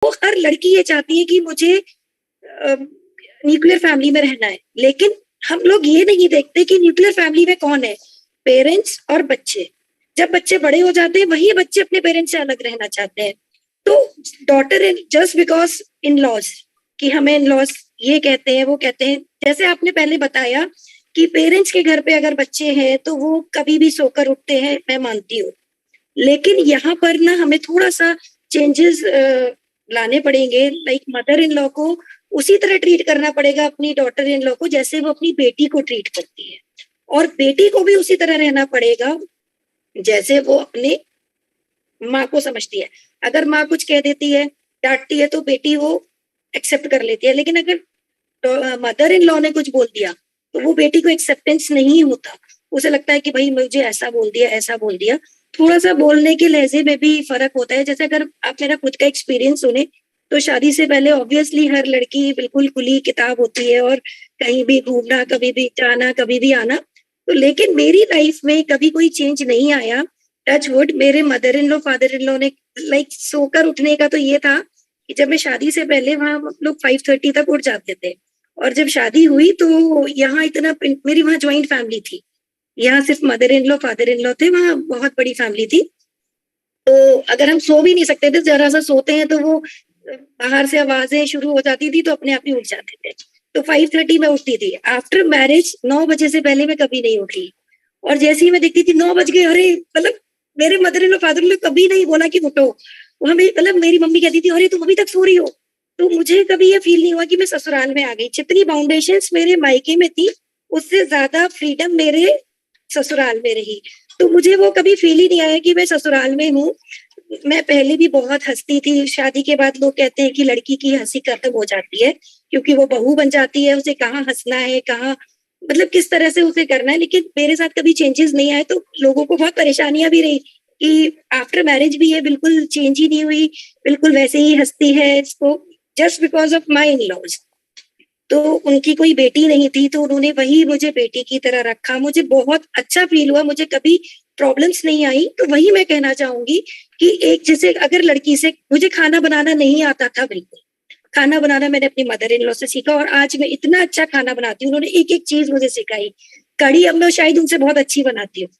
वो हर लड़की ये चाहती है कि मुझे न्यूक्लियर फैमिली में रहना है, लेकिन हम लोग ये नहीं देखते कि न्यूक्लियर फैमिली में कौन है, पेरेंट्स और बच्चे। जब बच्चे बड़े हो जाते हैं वही बच्चे अपने पेरेंट्स से अलग रहना चाहते हैं। तो daughter in just because in laws कि हमें इन लॉज ये कहते हैं वो कहते हैं, जैसे आपने पहले बताया कि पेरेंट्स के घर पे अगर बच्चे हैं तो वो कभी भी सोकर उठते हैं, मैं मानती हूँ, लेकिन यहाँ पर ना हमें थोड़ा सा चेंजेस लाने पड़ेंगे। लाइक मदर इन लॉ को उसी तरह ट्रीट करना पड़ेगा अपनी डॉटर इन लॉ को जैसे वो अपनी बेटी को ट्रीट करती है, और बेटी को भी उसी तरह रहना पड़ेगा जैसे वो अपने माँ को समझती है। अगर माँ कुछ कह देती है, डांटती है, तो बेटी वो एक्सेप्ट कर लेती है, लेकिन अगर मदर इन लॉ ने कुछ बोल दिया तो वो बेटी को एक्सेप्टेंस नहीं होता। उसे लगता है कि भाई मुझे ऐसा बोल दिया, ऐसा बोल दिया। थोड़ा सा बोलने के लहजे में भी फर्क होता है। जैसे अगर आप मेरा खुद का एक्सपीरियंस सुने तो शादी से पहले ऑब्वियसली हर लड़की बिल्कुल खुली किताब होती है, और कहीं भी घूमना, कभी भी जाना, कभी भी आना। तो लेकिन मेरी लाइफ में कभी कोई चेंज नहीं आया, टच वुड। मेरे mother in law, father in law ने लाइक सोकर उठने का तो ये था कि जब मैं शादी से पहले वहां हम लोग 5:30 तक उठ जाते थे, और जब शादी हुई तो यहाँ इतना, मेरी वहाँ ज्वाइंट फैमिली थी, यहाँ सिर्फ mother in law father in law थे, वहाँ बहुत बड़ी फैमिली थी। तो अगर हम सो भी नहीं सकते थे, जरा सा सोते हैं तो वो बाहर से आवाजें शुरू हो जाती थी तो अपने आप ही उठ जाते थे। तो 5:30 में उठती थी। आफ्टर मैरिज 9 बजे से पहले मैं कभी नहीं उठी, और जैसे ही मैं देखती थी 9 बज गए, अरे मतलब मेरे mother in law father in law कभी नहीं बोला कि उठो। वहां मतलब मेरी मम्मी कहती थी अरे तुम अभी तक सो रही हो। तो मुझे कभी ये फील नहीं हुआ कि मैं ससुराल में आ गई। जितनी बाउंडेशंस मेरे मायके में थी उससे ज्यादा फ्रीडम मेरे ससुराल में रही। तो मुझे वो कभी फील ही नहीं आया कि मैं ससुराल में हूँ। मैं पहले भी बहुत हंसती थी। शादी के बाद लोग कहते हैं कि लड़की की हंसी खत्म हो जाती है क्योंकि वो बहू बन जाती है, उसे कहाँ हंसना है, कहाँ मतलब किस तरह से उसे करना है। लेकिन मेरे साथ कभी चेंजेस नहीं आए, तो लोगों को बहुत परेशानियां भी रही कि आफ्टर मैरिज भी ये बिल्कुल चेंज ही नहीं हुई, बिल्कुल वैसे ही हंसती है इसको, just because of my in laws. तो उनकी कोई बेटी नहीं थी तो उन्होंने वही मुझे बेटी की तरह रखा। मुझे बहुत अच्छा फील हुआ, मुझे कभी प्रॉब्लम्स नहीं आई। तो वही मैं कहना चाहूंगी कि एक जैसे अगर लड़की से, मुझे खाना बनाना नहीं आता था बिल्कुल, खाना बनाना मैंने अपनी मदर इन लॉ से सीखा, और आज मैं इतना अच्छा खाना बनाती हूँ। उन्होंने एक एक चीज मुझे सिखाई। कढ़ी अब मैं शायद उनसे बहुत अच्छी बनाती हूँ।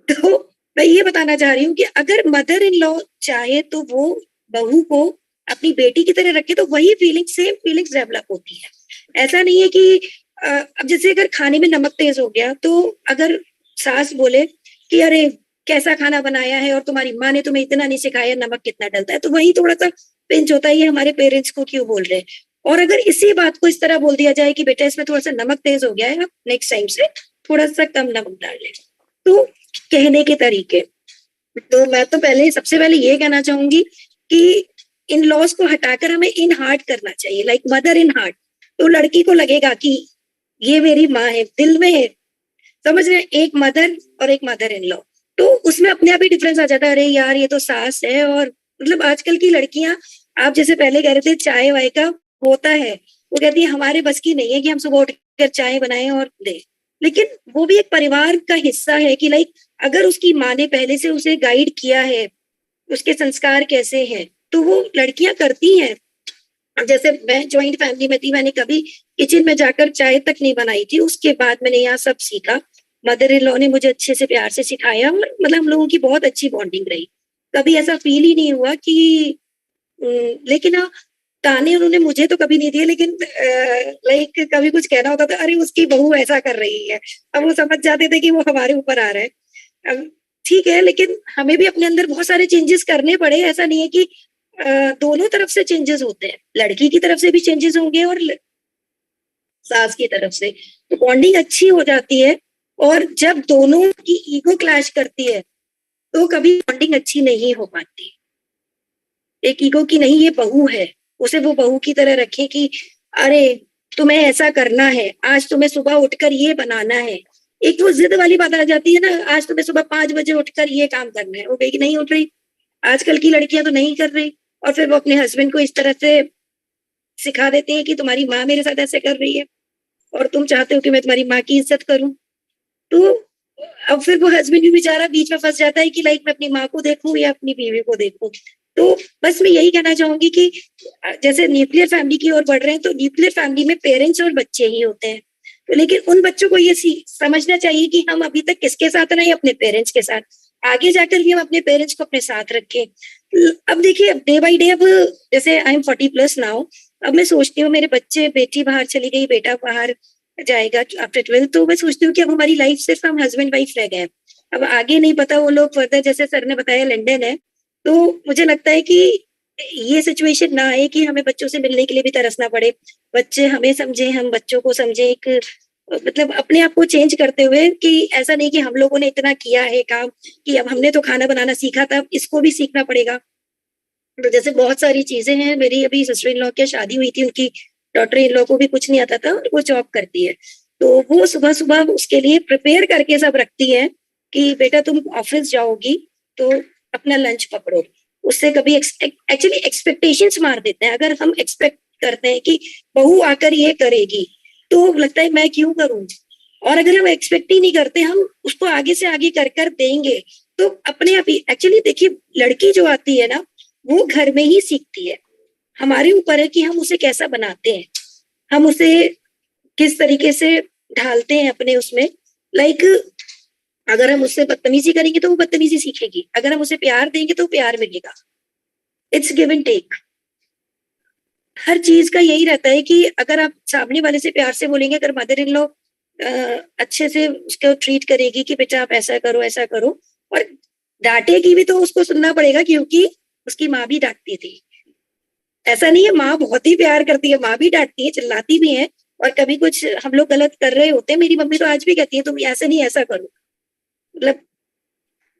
तो मैं ये बताना चाह रही हूँ कि अगर मदर इन लॉ चाहे तो वो बहू को अपनी बेटी की तरह रखे, तो वही फीलिंग्स, सेम फीलिंग्स डेवलप होती है। ऐसा नहीं है कि अब जैसे अगर खाने में नमक तेज हो गया तो अगर सास बोले कि अरे कैसा खाना बनाया है और तुम्हारी माँ ने तुम्हें इतना नहीं सिखाया नमक कितना डलता है, तो वही थोड़ा सा पिंच होता है, ये हमारे पेरेंट्स को क्यों बोल रहे हैं। और अगर इसी बात को इस तरह बोल दिया जाए कि बेटा इसमें थोड़ा सा नमक तेज हो गया है, आप नेक्स्ट टाइम से थोड़ा सा कम नमक डाल लें। तो कहने के तरीके, तो मैं तो पहले सबसे पहले ये कहना चाहूंगी कि इन लॉज को हटाकर हमें इन हार्ट करना चाहिए, लाइक मदर इन हार्ट। तो लड़की को लगेगा कि ये मेरी माँ है, दिल में है, समझ रहे, एक मदर और एक मदर इन लॉ। तो उसमें अपने आप ही डिफरेंस आ जाता है, अरे यार ये तो सास है। और मतलब आजकल की लड़कियां, आप जैसे पहले कह रहे थे चाय वाय का होता है, वो कहती है हमारे बस की नहीं है कि हम सुबह उठकर चाय बनाएं और दें। लेकिन वो भी एक परिवार का हिस्सा है कि लाइक अगर उसकी माँ ने पहले से उसे गाइड किया है, उसके संस्कार कैसे हैं, तो वो लड़कियां करती हैं। जैसे मैं ज्वाइंट फैमिली में थी, मैंने कभी किचन में जाकर चाय तक नहीं बनाई थी। उसके बाद मैंने यहाँ सब सीखा। मदर इन लॉ ने मुझे अच्छे से प्यार से सिखाया, और मतलब हम लोगों की बहुत अच्छी बॉन्डिंग रही। कभी ऐसा फील ही नहीं हुआ कि लेकिन हाँ, ताने उन्होंने मुझे तो कभी नहीं दिए, लेकिन लाइक कभी कुछ कहना होता था, अरे उसकी बहू ऐसा कर रही है, अब वो समझ जाते थे कि वो हमारे ऊपर आ रहा है। अब ठीक है, लेकिन हमें भी अपने अंदर बहुत सारे चेंजेस करने पड़े। ऐसा नहीं है कि दोनों तरफ से चेंजेस होते हैं, लड़की की तरफ से भी चेंजेस होंगे और सास की तरफ से, तो बॉन्डिंग अच्छी हो जाती है। और जब दोनों की ईगो क्लैश करती है तो कभी बॉन्डिंग अच्छी नहीं हो पाती। एक ईगो की नहीं, ये बहू है, उसे वो बहू की तरह रखे कि अरे तुम्हें ऐसा करना है, आज तुम्हें सुबह उठकर ये बनाना है। एक वो जिद वाली बात आ जाती है ना, आज तुम्हें सुबह 5 बजे उठकर ये काम करना है, वो कहेगी नहीं उठ रही। आजकल की लड़कियां तो नहीं कर रही, और फिर वो अपने हस्बैंड को इस तरह से सिखा देते हैं कि तुम्हारी माँ मेरे साथ ऐसे कर रही है और तुम चाहते हो कि मैं तुम्हारी माँ की इज्जत करूं। तो अब फिर वो हस्बैंड भी बेचारा बीच में फंस जाता है कि लाइक मैं अपनी माँ को देखूं या अपनी बीवी को देखूं। तो बस मैं यही कहना चाहूंगी कि जैसे न्यूक्लियर फैमिली की ओर बढ़ रहे हैं, तो न्यूक्लियर फैमिली में पेरेंट्स और बच्चे ही होते हैं, तो लेकिन उन बच्चों को ये समझना चाहिए कि हम अभी तक किसके साथ रहे, अपने पेरेंट्स के साथ, आगे जाकर भी हम अपने पेरेंट्स को अपने साथ रखें। अब देखिए, डे बाई डे, अब जैसे आई एम 40+ नाउ, अब मैं सोचती हूँ मेरे बच्चे, बेटी बाहर चली गई, बेटा बाहर जाएगा आफ्टर 12, तो मैं सोचती हूँ कि अब हमारी लाइफ सिर्फ हम हस्बैंड वाइफ रह गए। अब आगे नहीं पता, वो लोग फर्दर, जैसे सर ने बताया लंदन है, तो मुझे लगता है कि ये सिचुएशन ना आए कि हमें बच्चों से मिलने के लिए भी तरसना पड़े, बच्चे हमें समझे, हम बच्चों को समझे, एक मतलब अपने आप को चेंज करते हुए, कि ऐसा नहीं कि हम लोगों ने इतना किया है काम कि अब हमने तो खाना बनाना सीखा था, इसको भी सीखना पड़ेगा। तो जैसे बहुत सारी चीजें हैं, मेरी अभी सिस्टर इन लॉ की शादी हुई थी, उनकी डॉटर इन लॉ को भी कुछ नहीं आता था, वो जॉब करती है, तो वो सुबह सुबह उसके लिए प्रिपेयर करके सब रखती है कि बेटा तुम ऑफिस जाओगी तो अपना लंच पकड़ो। उससे कभी एक्चुअली एक्सपेक्टेशंस मार देते हैं, अगर हम एक्सपेक्ट करते हैं कि बहू आकर ये करेगी, तो लगता है मैं क्यों करूं, और अगर हम एक्सपेक्ट ही नहीं करते, हम उसको आगे से आगे कर कर देंगे, तो अपने आप ही, एक्चुअली देखिए, लड़की जो आती है ना, वो घर में ही सीखती है, हमारे ऊपर है कि हम उसे कैसा बनाते हैं, हम उसे किस तरीके से ढालते हैं अपने उसमें। लाइक अगर हम उससे बदतमीजी करेंगे तो वो बदतमीजी सीखेगी, अगर हम उसे प्यार देंगे तो प्यार मिलेगा। It's give and take. हर चीज का यही रहता है कि अगर आप सामने वाले से प्यार से बोलेंगे, अगर मदर इन लॉ अच्छे से उसको ट्रीट करेगी कि बेटा आप ऐसा करो ऐसा करो, और डांटेगी भी तो उसको सुनना पड़ेगा, क्योंकि उसकी माँ भी डांटती थी। ऐसा नहीं है, माँ बहुत ही प्यार करती है, माँ भी डांटती है, चिल्लाती भी है, और कभी कुछ हम लोग गलत कर रहे होते हैं, मेरी मम्मी तो आज भी कहती है तुम ऐसे नहीं ऐसा करो, मतलब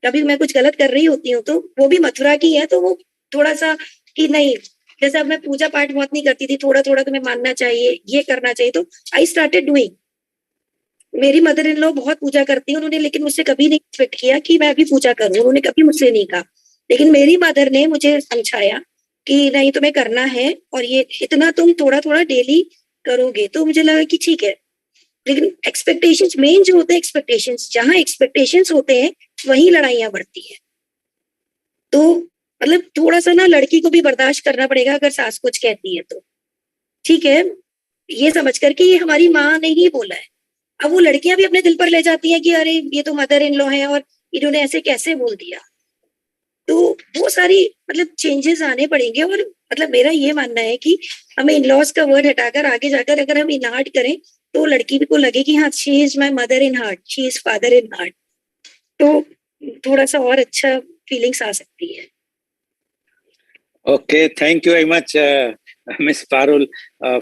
कभी मैं कुछ गलत कर रही होती हूँ, तो वो भी मथुरा की है, तो वो थोड़ा सा कि नहीं, जैसे अब मैं पूजा पाठ बहुत नहीं करती थी, थोड़ा थोड़ा तुम्हें मानना चाहिए, ये करना चाहिए, तो आई स्टार्टेड डूइंग। मेरी मदर इन लॉ बहुत पूजा करती है, उन्होंने लेकिन मुझसे कभी नहीं एक्सपेक्ट किया कि मैं भी पूजा करूं, उन्होंने कभी मुझसे नहीं कहा, लेकिन मेरी मदर ने मुझे समझाया कि नहीं तुम्हें करना है, और ये इतना तुम थोड़ा थोड़ा डेली करोगे, तो मुझे लगा कि ठीक है। लेकिन एक्सपेक्टेशंस मेन जो होते हैं, एक्सपेक्टेशंस, जहां एक्सपेक्टेशंस होते हैं वहीं लड़ाइयां बढ़ती है। तो मतलब थोड़ा सा ना लड़की को भी बर्दाश्त करना पड़ेगा, अगर सास कुछ कहती है तो ठीक है, ये समझ कर कि ये हमारी माँ ने ही बोला है। अब वो लड़कियां भी अपने दिल पर ले जाती हैं कि अरे ये तो मदर इन लॉ है और इन्होंने ऐसे कैसे बोल दिया, तो वो सारी मतलब चेंजेस आने पड़ेंगे। और मतलब मेरा ये मानना है कि हमें इन लॉज का वर्ड हटाकर आगे जाकर अगर हम इन हार्ट करें, तो लड़की भी को लगे कि हाँ she is my mother in heart, she is father in heart, तो थोड़ा सा और अच्छा फीलिंग्स आ सकती है। Okay, thank you very much, Miss Parul,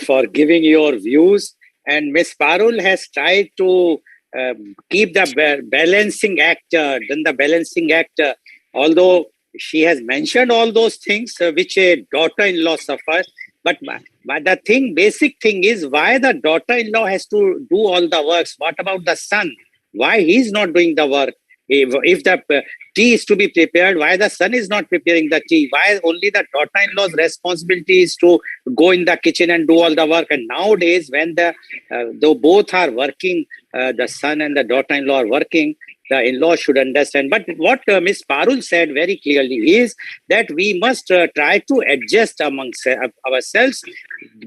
for giving your views. And Miss Parul has tried to keep the balancing act, done the balancing act, although she has mentioned all those things which a daughter-in-law suffers. But the thing, basic thing is why the daughter-in-law has to do all the works. What about the son? Why he's not doing the work? If the tea is to be prepared, why the son is not preparing the tea? Why only the daughter-in-law's responsibility is to go in the kitchen and do all the work? And nowadays, when though both are working, the son and the daughter-in-law are working, the in-law should understand. But what Ms. Parul said very clearly is that we must try to adjust amongst ourselves.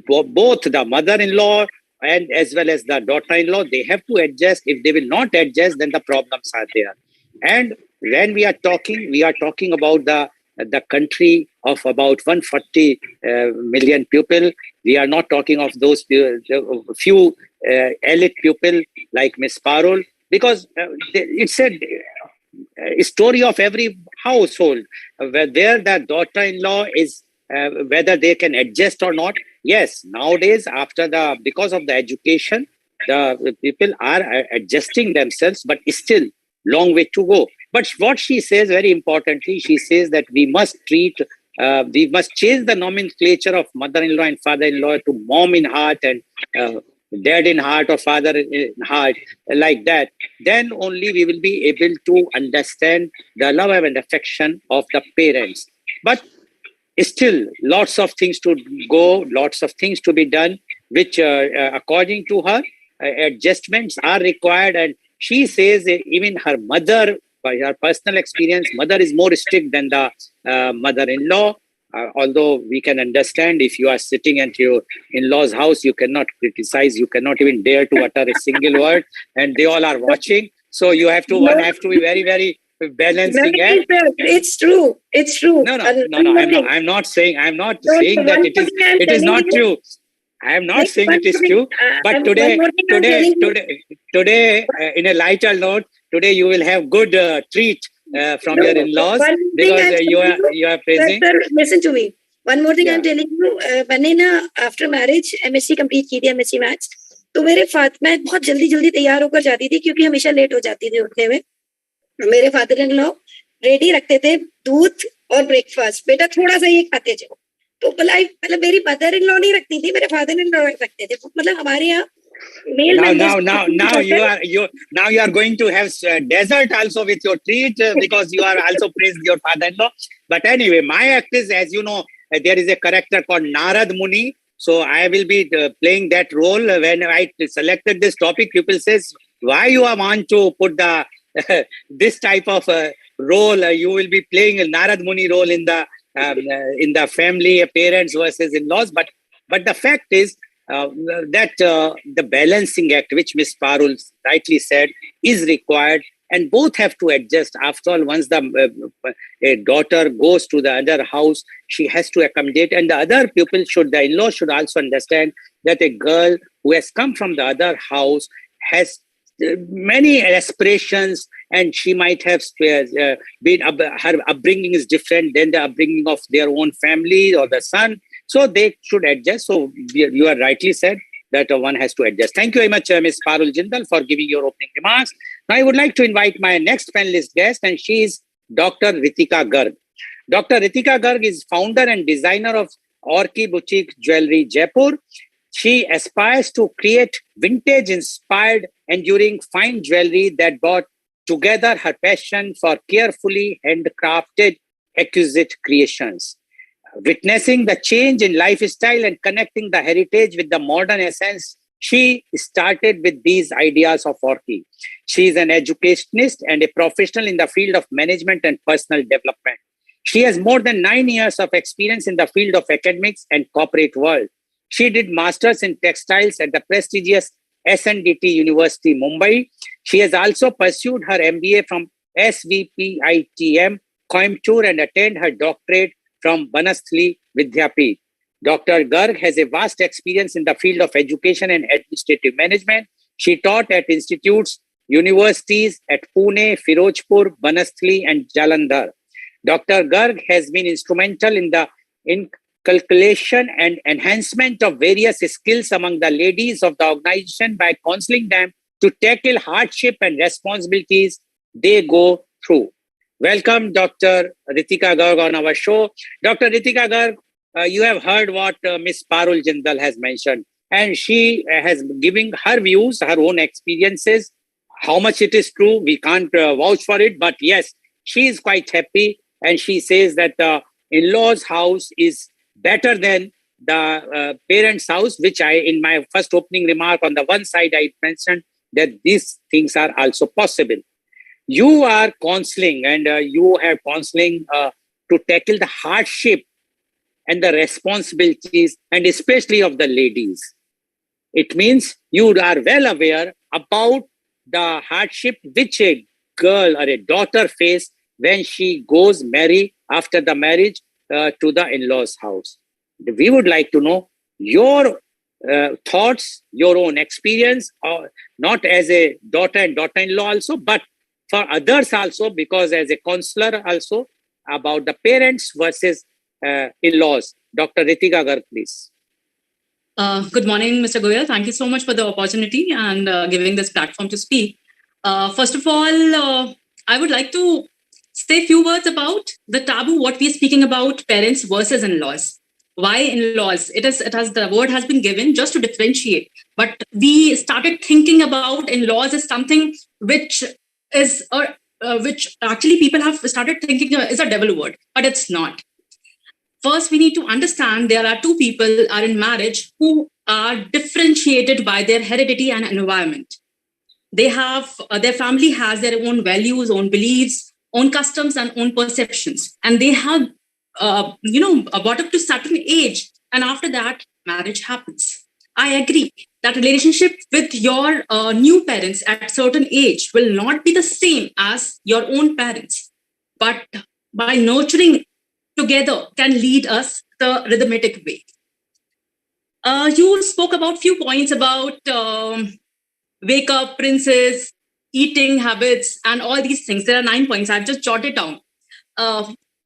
Both the mother-in-law and as well as the daughter-in-law, they have to adjust. If they will not adjust, then the problems are there. And when we are talking about the country of about 140 million people. We are not talking of those few elite people like Miss Parul, because it's a story of every household where there the daughter-in-law is whether they can adjust or not. Yes, nowadays because of the education, the people are adjusting themselves, but still long way to go. But what she says very importantly, she says that we must change the nomenclature of mother-in-law and father-in-law to mom in heart and dad in heart or father in heart, like that. Then only we will be able to understand the love and affection of the parents. But still, lots of things to go, lots of things to be done, which according to her, adjustments are required. And she says even her mother by her personal experience, mother is more strict than the mother-in-law. Although we can understand, if you are sitting at your in-laws' house, you cannot criticize, you cannot even dare to utter a single word, and they all are watching. So you have to, one have to be very, very balancing act. It's true. It's true. No. I'm not saying that it is not true. I am not saying it is true. But today, in a lighter note, today you will have good treat from your in-laws because you are praising. Sir, listen to me. One more thing Yeah. I'm telling you. मैंने ना after marriage MSc complete की थी, MSc Maths. तो मैं बहुत जल्दी तैयार होकर जाती थी क्योंकि हमेशा लेट हो जाती थी उठने में. मेरे फादर इन लॉ रेडी रखते थे दूध और ब्रेकफास्ट. बेटा थोड़ा सा ये खाते जाओ. तो मतलब मेरी मदर इन लॉ नहीं रखती थी, मेरे फादर इन लॉ रखते थे. मतलब हमारे यहाँ now you are going to have dessert also with your treat because you are also praised your father-in-law. But anyway, my act is, as you know, there is a character called Narad Muni. So I will be playing that role. When I selected this topic, people says, why you want to put the this type of role? You will be playing a Narad Muni role in the family, parents versus in-laws. But the fact is that the balancing act, which Ms. Parul rightly said, is required, and both have to adjust. After all, once a daughter goes to the other house, she has to accommodate, and the other people the in-law should also understand that a girl who has come from the other house has many aspirations, and she might have been her upbringing is different than the upbringing of their own family or the son. So they should adjust. So you are rightly said that one has to adjust. Thank you very much, Ms. Parul Jindal, for giving your opening remarks. Now I would like to invite my next panelist guest, and she is Dr. 𝐂𝐀𝐑𝐔 𝐍𝐄𝐖𝐒. Dr. 𝐂𝐂𝐑𝐔 𝐍𝐄𝐖𝐒 is founder and designer of 𝐂𝐀𝐑𝐔 Boutique Jewelry, Jaipur. She aspires to create vintage-inspired, enduring fine jewelry that brought together her passion for carefully handcrafted, exquisite creations. Witnessing the change in lifestyle and connecting the heritage with the modern essence, she started with these ideas of 𝐂𝐀𝐑𝐔. She is an educationist and a professional in the field of management and personal development. She has more than 9 years of experience in the field of academics and corporate world. She did masters in textiles at the prestigious SNDT University, Mumbai. She has also pursued her MBA from SVPITM, Coimbatore, and attained her doctorate from Banasthali Vidyapeeth. Dr. Garg has a vast experience in the field of education and administrative management. She taught at institutes, universities at Pune, Firozpur, Banasthali, and Jalandhar. Dr. Garg has been instrumental in the inculcation and enhancement of various skills among the ladies of the organization by counseling them to tackle hardship and responsibilities they go through. Welcome, Dr. 𝐂𝐀𝐑𝐔 𝐍𝐄𝐖𝐒 on our show. Dr. 𝐂𝐀𝐑𝐔 𝐍𝐄𝐼𝐒, you have heard what Ms. Parul Jindal has mentioned, and she has given her views, her own experiences. How much it is true, we can't vouch for it, but yes, she is quite happy, and she says that the in-laws' house is better than the parents' house, which in my first opening remark on the one side, I mentioned that these things are also possible. You are counseling, and you have counseling to tackle the hardship and the responsibilities, and especially of the ladies. It means you are well aware about the hardship which a girl or a daughter face when she goes marry after the marriage to the in-laws' house. We would like to know your thoughts, your own experience, not as a daughter and daughter-in-law also, but for others also, because as a counselor also, about the parents versus in-laws. Dr. 𝐂𝐀𝐑𝐔 𝐍𝐄𝐼𝐒, please. Good morning, Mr. Goel. Thank you so much for the opportunity and giving this platform to speak. First of all, I would like to say a few words about the taboo, what we are speaking about, parents versus in-laws. Why in-laws? The word has been given just to differentiate. But we started thinking about in-laws as something which is, which actually people have started thinking is a devil word, but it's not. First, we need to understand there are two people are in marriage who are differentiated by their heredity and environment. They have, their family has their own values, own beliefs, own customs, and own perceptions. And they have, brought up to certain age. And after that, marriage happens. I agree that relationship with your new parents at certain age will not be the same as your own parents. But by nurturing together can lead us the rhythmic way. You spoke about few points about wake up, princes, eating habits, and all these things. There are 9 points. I've just jotted down.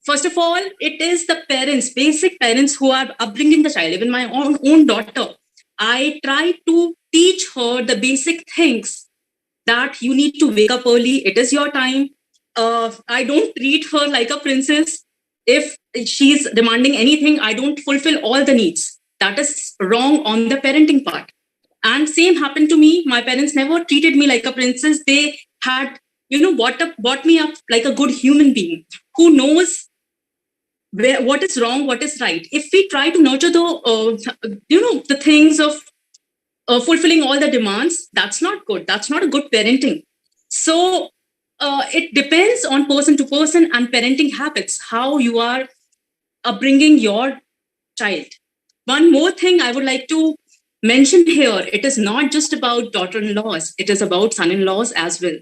First of all, it is the parents, basic parents who are upbringing the child. Even my own daughter, I try to teach her the basic things that you need to wake up early. It is your time. I don't treat her like a princess. If she's demanding anything, I don't fulfill all the needs. That is wrong on the parenting part. And same happened to me. My parents never treated me like a princess. They had, brought me up like a good human being who knows what is wrong, what is right. If we try to nurture the things of fulfilling all the demands, that's not good. That's not a good parenting. So it depends on person to person and parenting habits, how you are upbringing your child. One more thing I would like to mention here, it is not just about daughter-in-laws, it is about son-in-laws as well.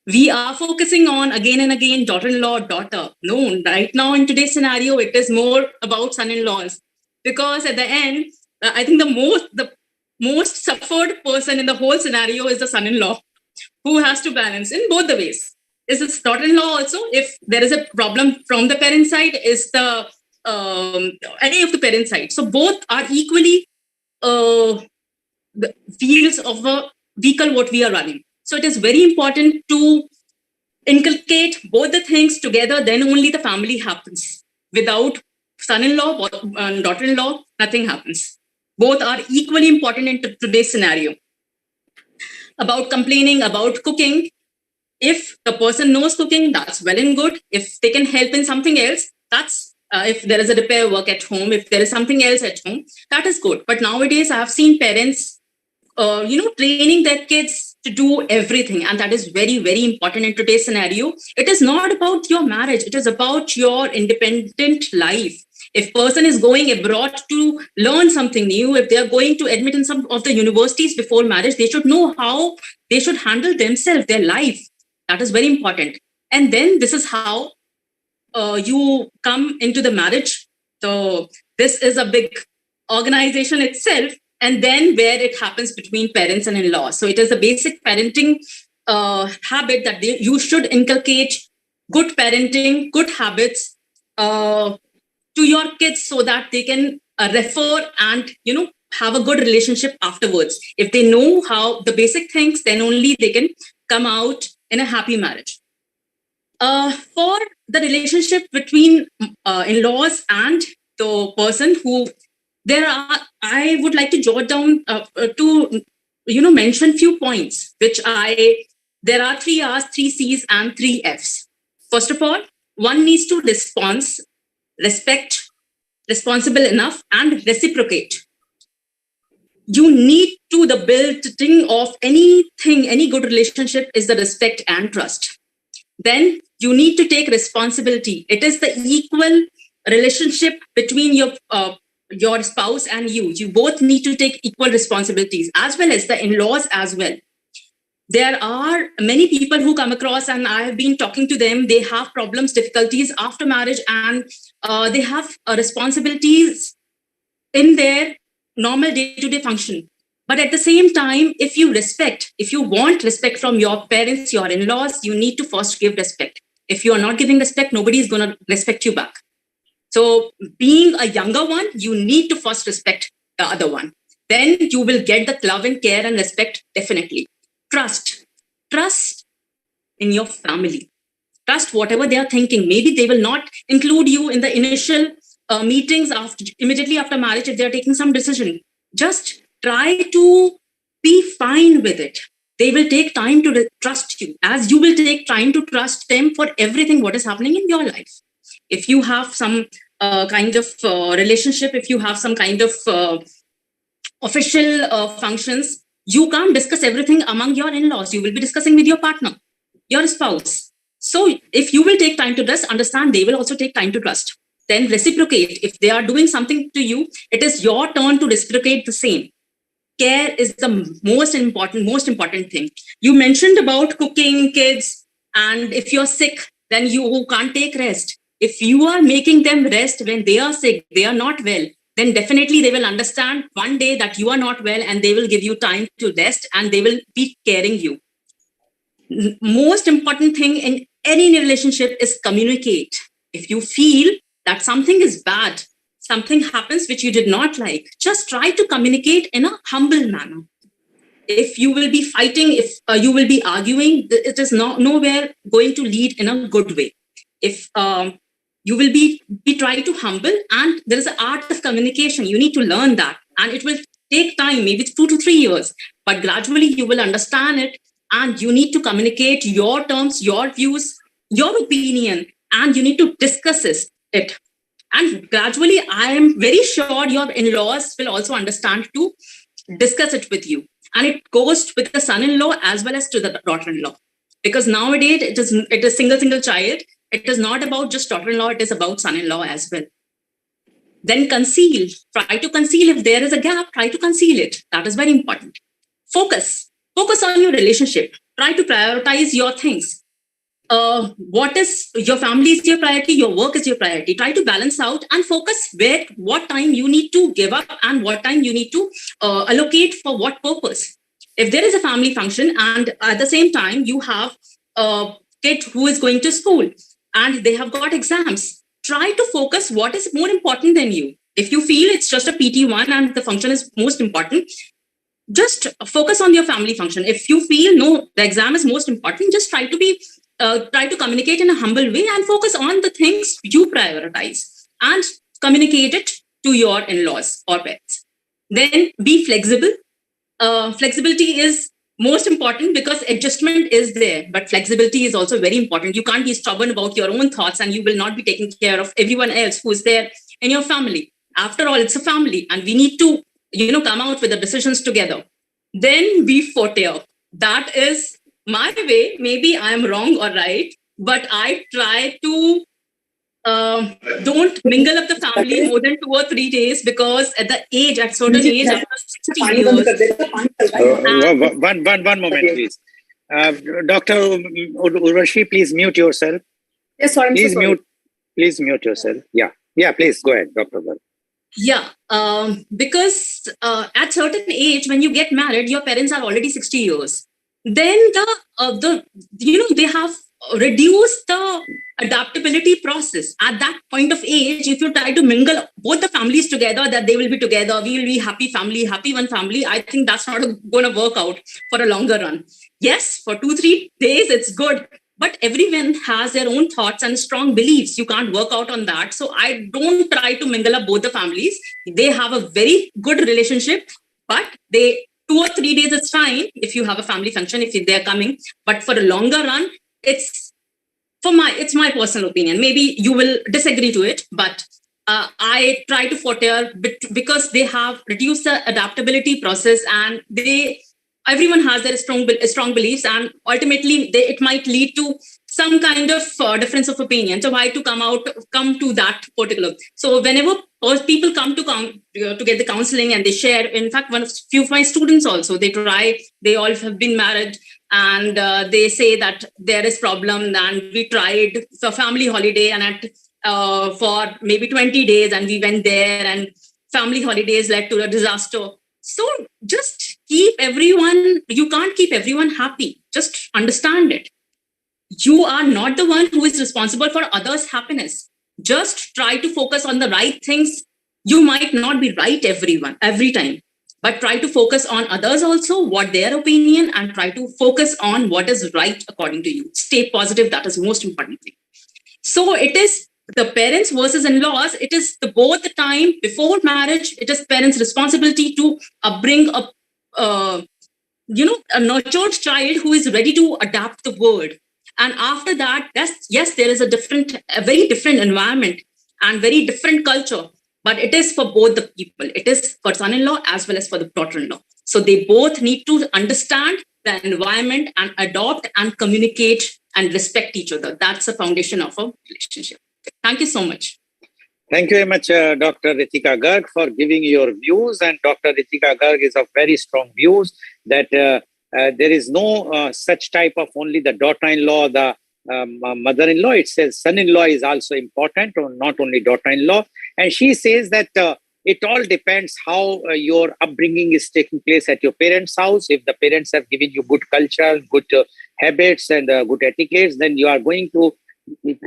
We are focusing on again and again daughter-in-law, daughter. No, right now in today's scenario, it is more about son-in-laws, because at the end, I think the most suffered person in the whole scenario is the son-in-law, who has to balance in both the ways. Is this daughter-in-law also? If there is a problem from the parent side, is the any of the parent side. So both are equally the wheels of a vehicle what we are running. So it is very important to inculcate both the things together, then only the family happens. Without son-in-law and daughter-in-law, nothing happens. Both are equally important in today's scenario. About complaining, about cooking, if the person knows cooking, that's well and good. If they can help in something else, that's if there is a repair work at home, if there is something else at home, that is good. But nowadays, I have seen parents, training their kids to do everything. And that is very, very important in today's scenario. It is not about your marriage. It is about your independent life. If person is going abroad to learn something new, if they are going to admit in some of the universities before marriage, they should know how they should handle themselves, their life. That is very important. And then this is how you come into the marriage. So this is a big organization itself. And then where it happens between parents and in-laws. So it is a basic parenting habit that you should inculcate good parenting, good habits to your kids so that they can refer and, have a good relationship afterwards. If they know how the basic things, then only they can come out in a happy marriage. For the relationship between in-laws and the person who I would like to jot down to mention few points, there are 3 R's, 3 C's, and 3 F's. First of all, one needs to respect, responsible enough, and reciprocate. You need to, the building of anything, any good relationship is the respect and trust. Then you need to take responsibility. It is the equal relationship between your spouse and you. You both need to take equal responsibilities, as well as the in-laws as well. There are many people who come across, and I have been talking to them, they have problems, difficulties after marriage, and they have responsibilities in their normal day-to-day function. But at the same time, if you want respect from your parents, your in-laws, you need to first give respect. If you are not giving respect, nobody is going to respect you back. So being a younger one, you need to first respect the other one. Then you will get the love and care and respect, definitely. Trust in your family. Trust whatever they are thinking. Maybe they will not include you in the initial meetings immediately after marriage if they are taking some decision. Just try to be fine with it. They will take time to trust you, as you will take time to trust them for everything what is happening in your life. If you have some kind of relationship, if you have some kind of official functions, You can't discuss everything among your in-laws. You will be discussing with your partner, your spouse. So if you will take time to trust, understand they will also take time to trust. Then reciprocate. If they are doing something to you, it is your turn to reciprocate the same. Care is the most important thing. You mentioned about cooking, kids, and if you're sick, then you can't take rest. If you are making them rest when they are sick, they are not well, then definitely they will understand one day that you are not well, and they will give you time to rest, and they will be caring you. Most important thing in any relationship is communicate. If you feel that something is bad, something happens which you did not like, just try to communicate in a humble manner. If you will be fighting, if you will be arguing, it is nowhere going to lead in a good way. If you will be trying to humble, and there is an art of communication. You need to learn that, and it will take time, maybe 2 to 3 years, but gradually you will understand it, and you need to communicate your terms, your views, your opinion, and you need to discuss it. And gradually, I am very sure your in-laws will also understand to discuss it with you. And it goes with the son-in-law as well as to the daughter-in-law. Because nowadays, it is single child. It is not about just daughter-in-law, it is about son-in-law as well. Then conceal. Try to conceal. If there is a gap, try to conceal it. That is very important. Focus on your relationship. Try to prioritize your things. What is your family is your priority, your work is your priority. Try to balance out and focus what time you need to give up and what time you need to allocate for what purpose. If there is a family function and at the same time you have a kid who is going to school and they have got exams, try to focus what is more important than you. If you feel it's just a PT1 and the function is most important, just focus on your family function. If you feel no, the exam is most important, just try to communicate in a humble way and focus on the things you prioritize and communicate it to your in-laws or parents. Then be flexible. Flexibility is most important because adjustment is there, but flexibility is also very important. You can't be stubborn about your own thoughts and you will not be taking care of everyone else who is there in your family. After all, it's a family and we need to, come out with the decisions together. Then be fortier. That is my way. Maybe I'm wrong or right, but I try to don't mingle up the family more than 2 or 3 days because at certain age, after 60 years. One moment, please. Dr. Urvashi, please mute yourself. Yes, sorry. Please mute yourself. Yeah, please go ahead, Dr. Goel. Yeah, because at certain age, when you get married, your parents are already 60 years. Then they have reduced the adaptability process. At that point of age, if you try to mingle both the families together, that they will be together, we will be happy family, happy one family, I think that's not going to work out for a longer run. Yes, for 2-3 days, it's good. But everyone has their own thoughts and strong beliefs. You can't work out on that. So I don't try to mingle up both the families. They have a very good relationship, but 2 or 3 days, it's fine if you have a family function, if they're coming. But for a longer run, it's my personal opinion. Maybe you will disagree to it, but I try to fortier because they have reduced the adaptability process and everyone has their strong beliefs, and ultimately it might lead to some kind of difference of opinion. So why to come to that particular? So whenever people come to get the counseling and they share, in fact, few of my students also, they all have been married and they say that there is problem and we tried for family holiday and for maybe 20 days and we went there and family holidays led to a disaster. So just you can't keep everyone happy. Just understand it. You are not the one who is responsible for others' happiness. Just try to focus on the right things. You might not be right every time, but try to focus on others also, what their opinion, and try to focus on what is right according to you. Stay positive. That is the most important thing. So it is the parents versus in-laws. It is both the time before marriage. It is parents' responsibility to bring up, a nurtured child who is ready to adapt the world. And after that, yes, there is a very different environment and very different culture, but it is for both the people. It is for son-in-law as well as for the daughter-in-law. So they both need to understand the environment and adopt and communicate and respect each other. That's the foundation of a relationship. Thank you so much. Thank you very much, Dr. Ritika Garg, for giving your views. And Dr. Ritika Garg is of very strong views that there is no such type of only the daughter-in-law, the mother-in-law. It says son-in-law is also important, or not only daughter-in-law. And she says that it all depends how your upbringing is taking place at your parents' house. If the parents have given you good culture, good habits and good etiquettes, then you are going to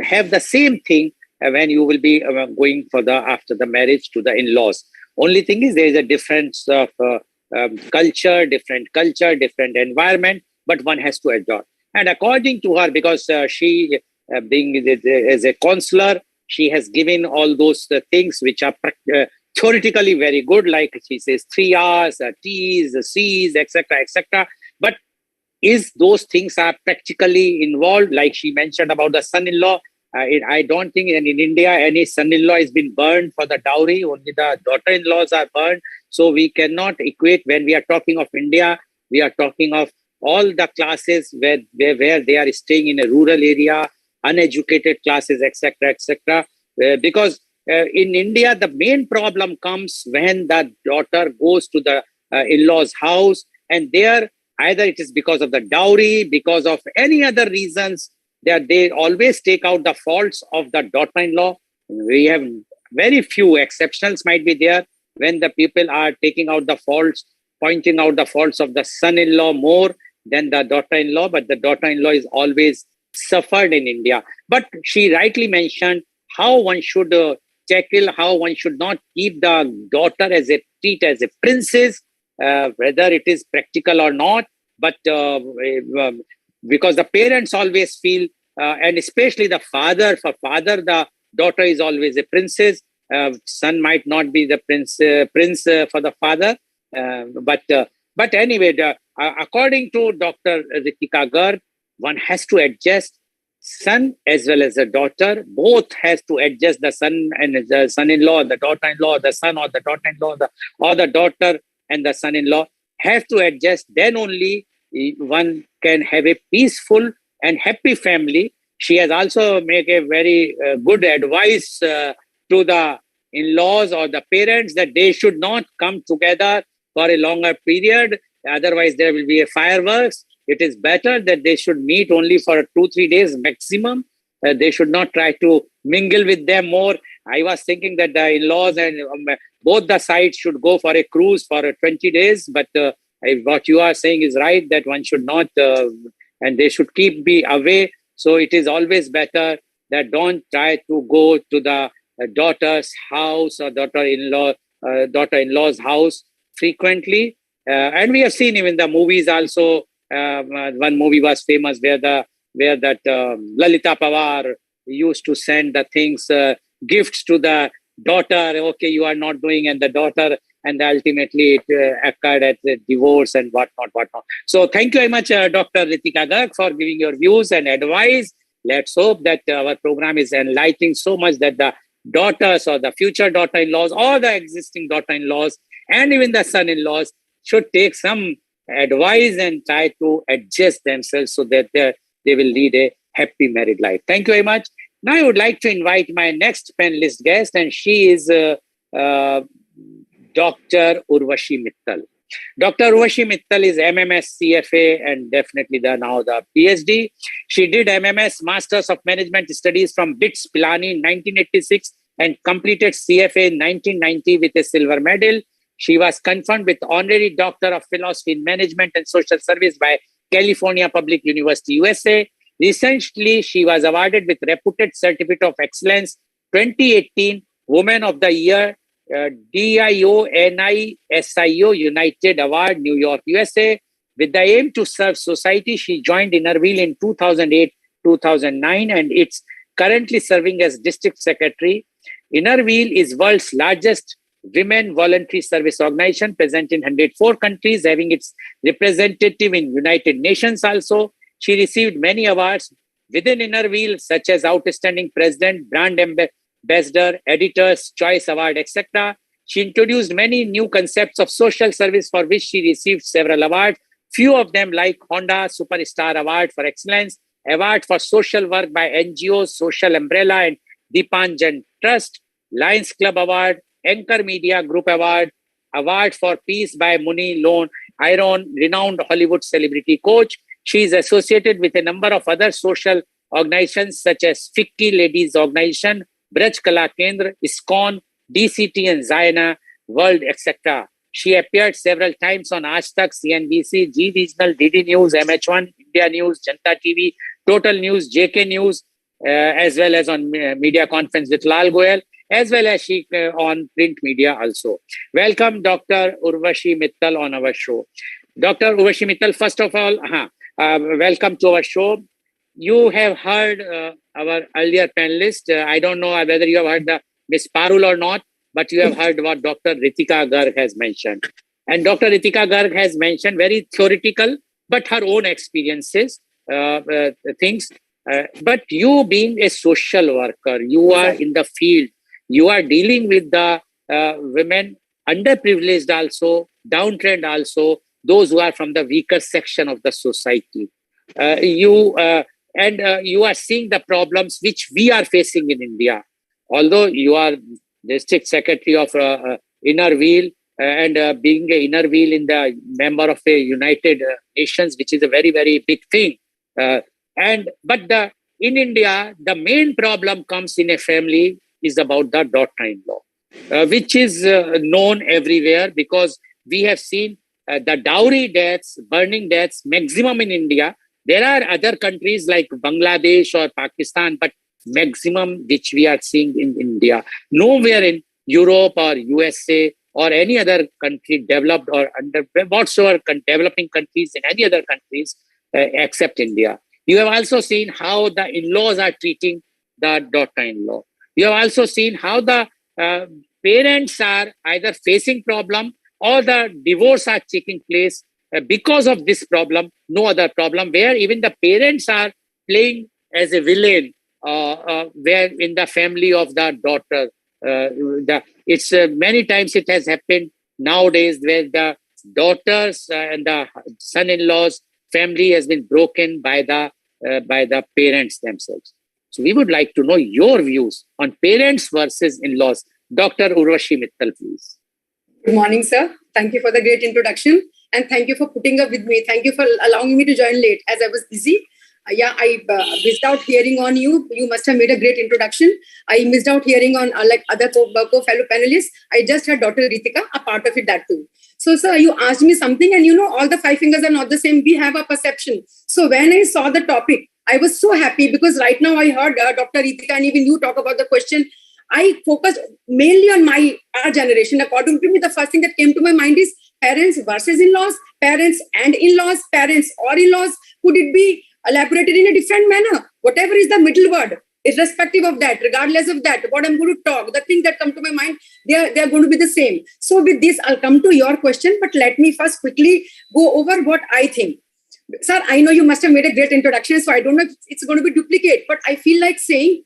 have the same thing when you will be going for after the marriage to the in-laws. Only thing is there is a difference of culture, different environment, but one has to adjust. And according to her, because she being as a counselor, she has given all those things which are theoretically very good, like she says 3 R's, T's, C's, etc. But is those things are practically involved, like she mentioned about the son-in-law? I don't think in India any son-in-law has been burned for the dowry. Only the daughter-in-laws are burned. So we cannot equate. When we are talking of India, we are talking of all the classes where they are staying in a rural area, uneducated classes, etc. Because in India, the main problem comes when the daughter goes to the in-laws' house, and there either it is because of the dowry, because of any other reasons, that they always take out the faults of the daughter-in-law. We have very few exceptions might be there when the people are taking out the faults, pointing out the faults of the son-in-law more than the daughter-in-law, but the daughter-in-law is always suffered in India. But she rightly mentioned how one should tackle, how one should not keep the daughter treat as a princess, whether it is practical or not, but because the parents always feel, and especially the father, the daughter is always a princess. Son might not be the prince for the father. But anyway, according to Dr. Ritika Garg, one has to adjust. Son as well as the daughter, both has to adjust. The son and the son-in-law, the daughter-in-law, the son or the daughter-in-law, or the daughter and the son-in-law have to adjust. Then only one can have a peaceful and happy family. She has also made a very good advice to the in-laws or the parents that they should not come together for a longer period. Otherwise, there will be a fireworks. It is better that they should meet only for 2-3 days maximum. They should not try to mingle with them more. I was thinking that the in-laws and both the sides should go for a cruise for 20 days. But what you are saying is right, that one should not, and they should be away. So it is always better that don't try to go to the daughter's house or daughter-in-law's house frequently. And we have seen even the movies also. One movie was famous where that Lalita Pawar used to send the things, gifts to the daughter. Okay, you are not doing, and the daughter, and ultimately it occurred at the divorce and whatnot. So thank you very much, Dr. Ritika Garg, for giving your views and advice. Let's hope that our program is enlightening so much that the daughters or the future daughter-in-laws or the existing daughter-in-laws and even the son-in-laws should take some advice and try to adjust themselves so that they will lead a happy married life. Thank you very much. Now I would like to invite my next panelist guest, and she is Dr. Urvashi Mittal. Dr. Urvashi Mittal is MMS CFA and definitely now the PhD. She did MMS Masters of Management Studies from BITS Pilani in 1986 and completed CFA in 1990 with a silver medal. She was confirmed with Honorary Doctor of Philosophy in Management and Social Service by California Public University, USA. Recently, she was awarded with Reputed Certificate of Excellence 2018 Woman of the Year DIONISIO United Award, New York, USA. With the aim to serve society, she joined Innerville in 2008-2009 and it's currently serving as District Secretary. Innerville is world's largest women voluntary service organization, present in 104 countries, having its representative in United Nations also. She received many awards within Innerville, such as Outstanding President, Brand Ambassador, Editor's Choice Award, etc. She introduced many new concepts of social service for which she received several awards. Few of them like Honda Superstar Award for Excellence, Award for Social Work by NGOs, Social Umbrella and Deepanjan Trust, Lions Club Award, Anchor Media Group Award, Award for Peace by Muni Lone Iron, renowned Hollywood celebrity coach. She is associated with a number of other social organizations such as FICCI Ladies Organization, Braj Kala Kendra, ISKCON, DCT and Zayana World, etc. She appeared several times on Aaj Tak, CNBC, G Regional, DD News, MH1, India News, Janta TV, Total News, JK News, as well as on media conference with Lal Goel, as well as she on print media also. Welcome, Dr. Urvashi Mittal on our show. Dr. Urvashi Mittal, first of all, welcome to our show. You have heard our earlier panelist. I don't know whether you have heard the Miss Parul or not, but you have heard what Dr. Ritika Garg has mentioned. And Dr. Ritika Garg has mentioned very theoretical, but her own experiences, things. But you being a social worker, you are in the field, you are dealing with the women, underprivileged also, downtrend also, those who are from the weaker section of the society. You are seeing the problems which we are facing in India. Although you are district secretary of Inner Wheel and being an Inner Wheel in the member of a United Nations, which is a very, very big thing. In India, the main problem comes in a family is about the daughter-in-law, which is known everywhere because we have seen the dowry deaths, burning deaths, maximum in India. There are other countries like Bangladesh or Pakistan, but maximum which we are seeing in India. Nowhere in Europe or USA or any other country developed or under whatsoever developing countries in any other countries except India. You have also seen how the in-laws are treating the daughter-in-law. You have also seen how the parents are either facing problem or the divorce are taking place because of this problem, no other problem, where even the parents are playing as a villain where in the family of the daughter. It's many times it has happened nowadays where the daughters and the son-in-laws family has been broken by the parents themselves. So we would like to know your views on parents versus in-laws. Dr. Urvashi Mittal, please. Good morning, sir. Thank you for the great introduction and thank you for putting up with me. Thank you for allowing me to join late as I was busy. I missed out hearing on you. You must have made a great introduction. I missed out hearing on like other fellow panelists. I just heard Dr. Ritika, a part of it that too. So, sir, you asked me something and all the five fingers are not the same. We have a perception. So when I saw the topic, I was so happy because right now I heard Dr. Ritika and even you talk about the question. I focused mainly on our generation. According to me, the first thing that came to my mind is parents versus in-laws, parents and in-laws, parents or in-laws. Could it be elaborated in a different manner? Whatever is the middle word, irrespective of that, regardless of that, what I'm going to talk, the things that come to my mind, they are going to be the same. So with this, I'll come to your question, but let me first quickly go over what I think. Sir, I know you must have made a great introduction, so I don't know if it's going to be duplicate, but I feel like saying,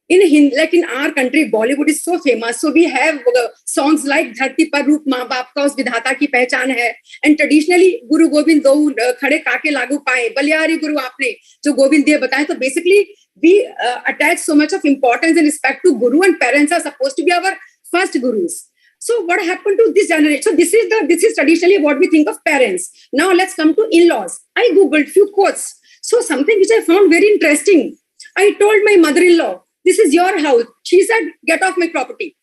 in our country, Bollywood is so famous. So we have songs like Dharti Par Roop Maa Baap Ka Us Vidhata Ki Pehchan Hai. And traditionally, Guru Gobind Do Khade Kaake Lagu Paaye. Balyari Guru Aapne Jo Gobind Diye Bataye. So basically, we attach so much of importance and respect to Guru, and parents are supposed to be our first gurus. So what happened to this generation? So this is traditionally what we think of parents. Now let's come to in-laws. I googled few quotes. So something which I found very interesting. I told my mother-in-law, this is your house. She said, get off my property.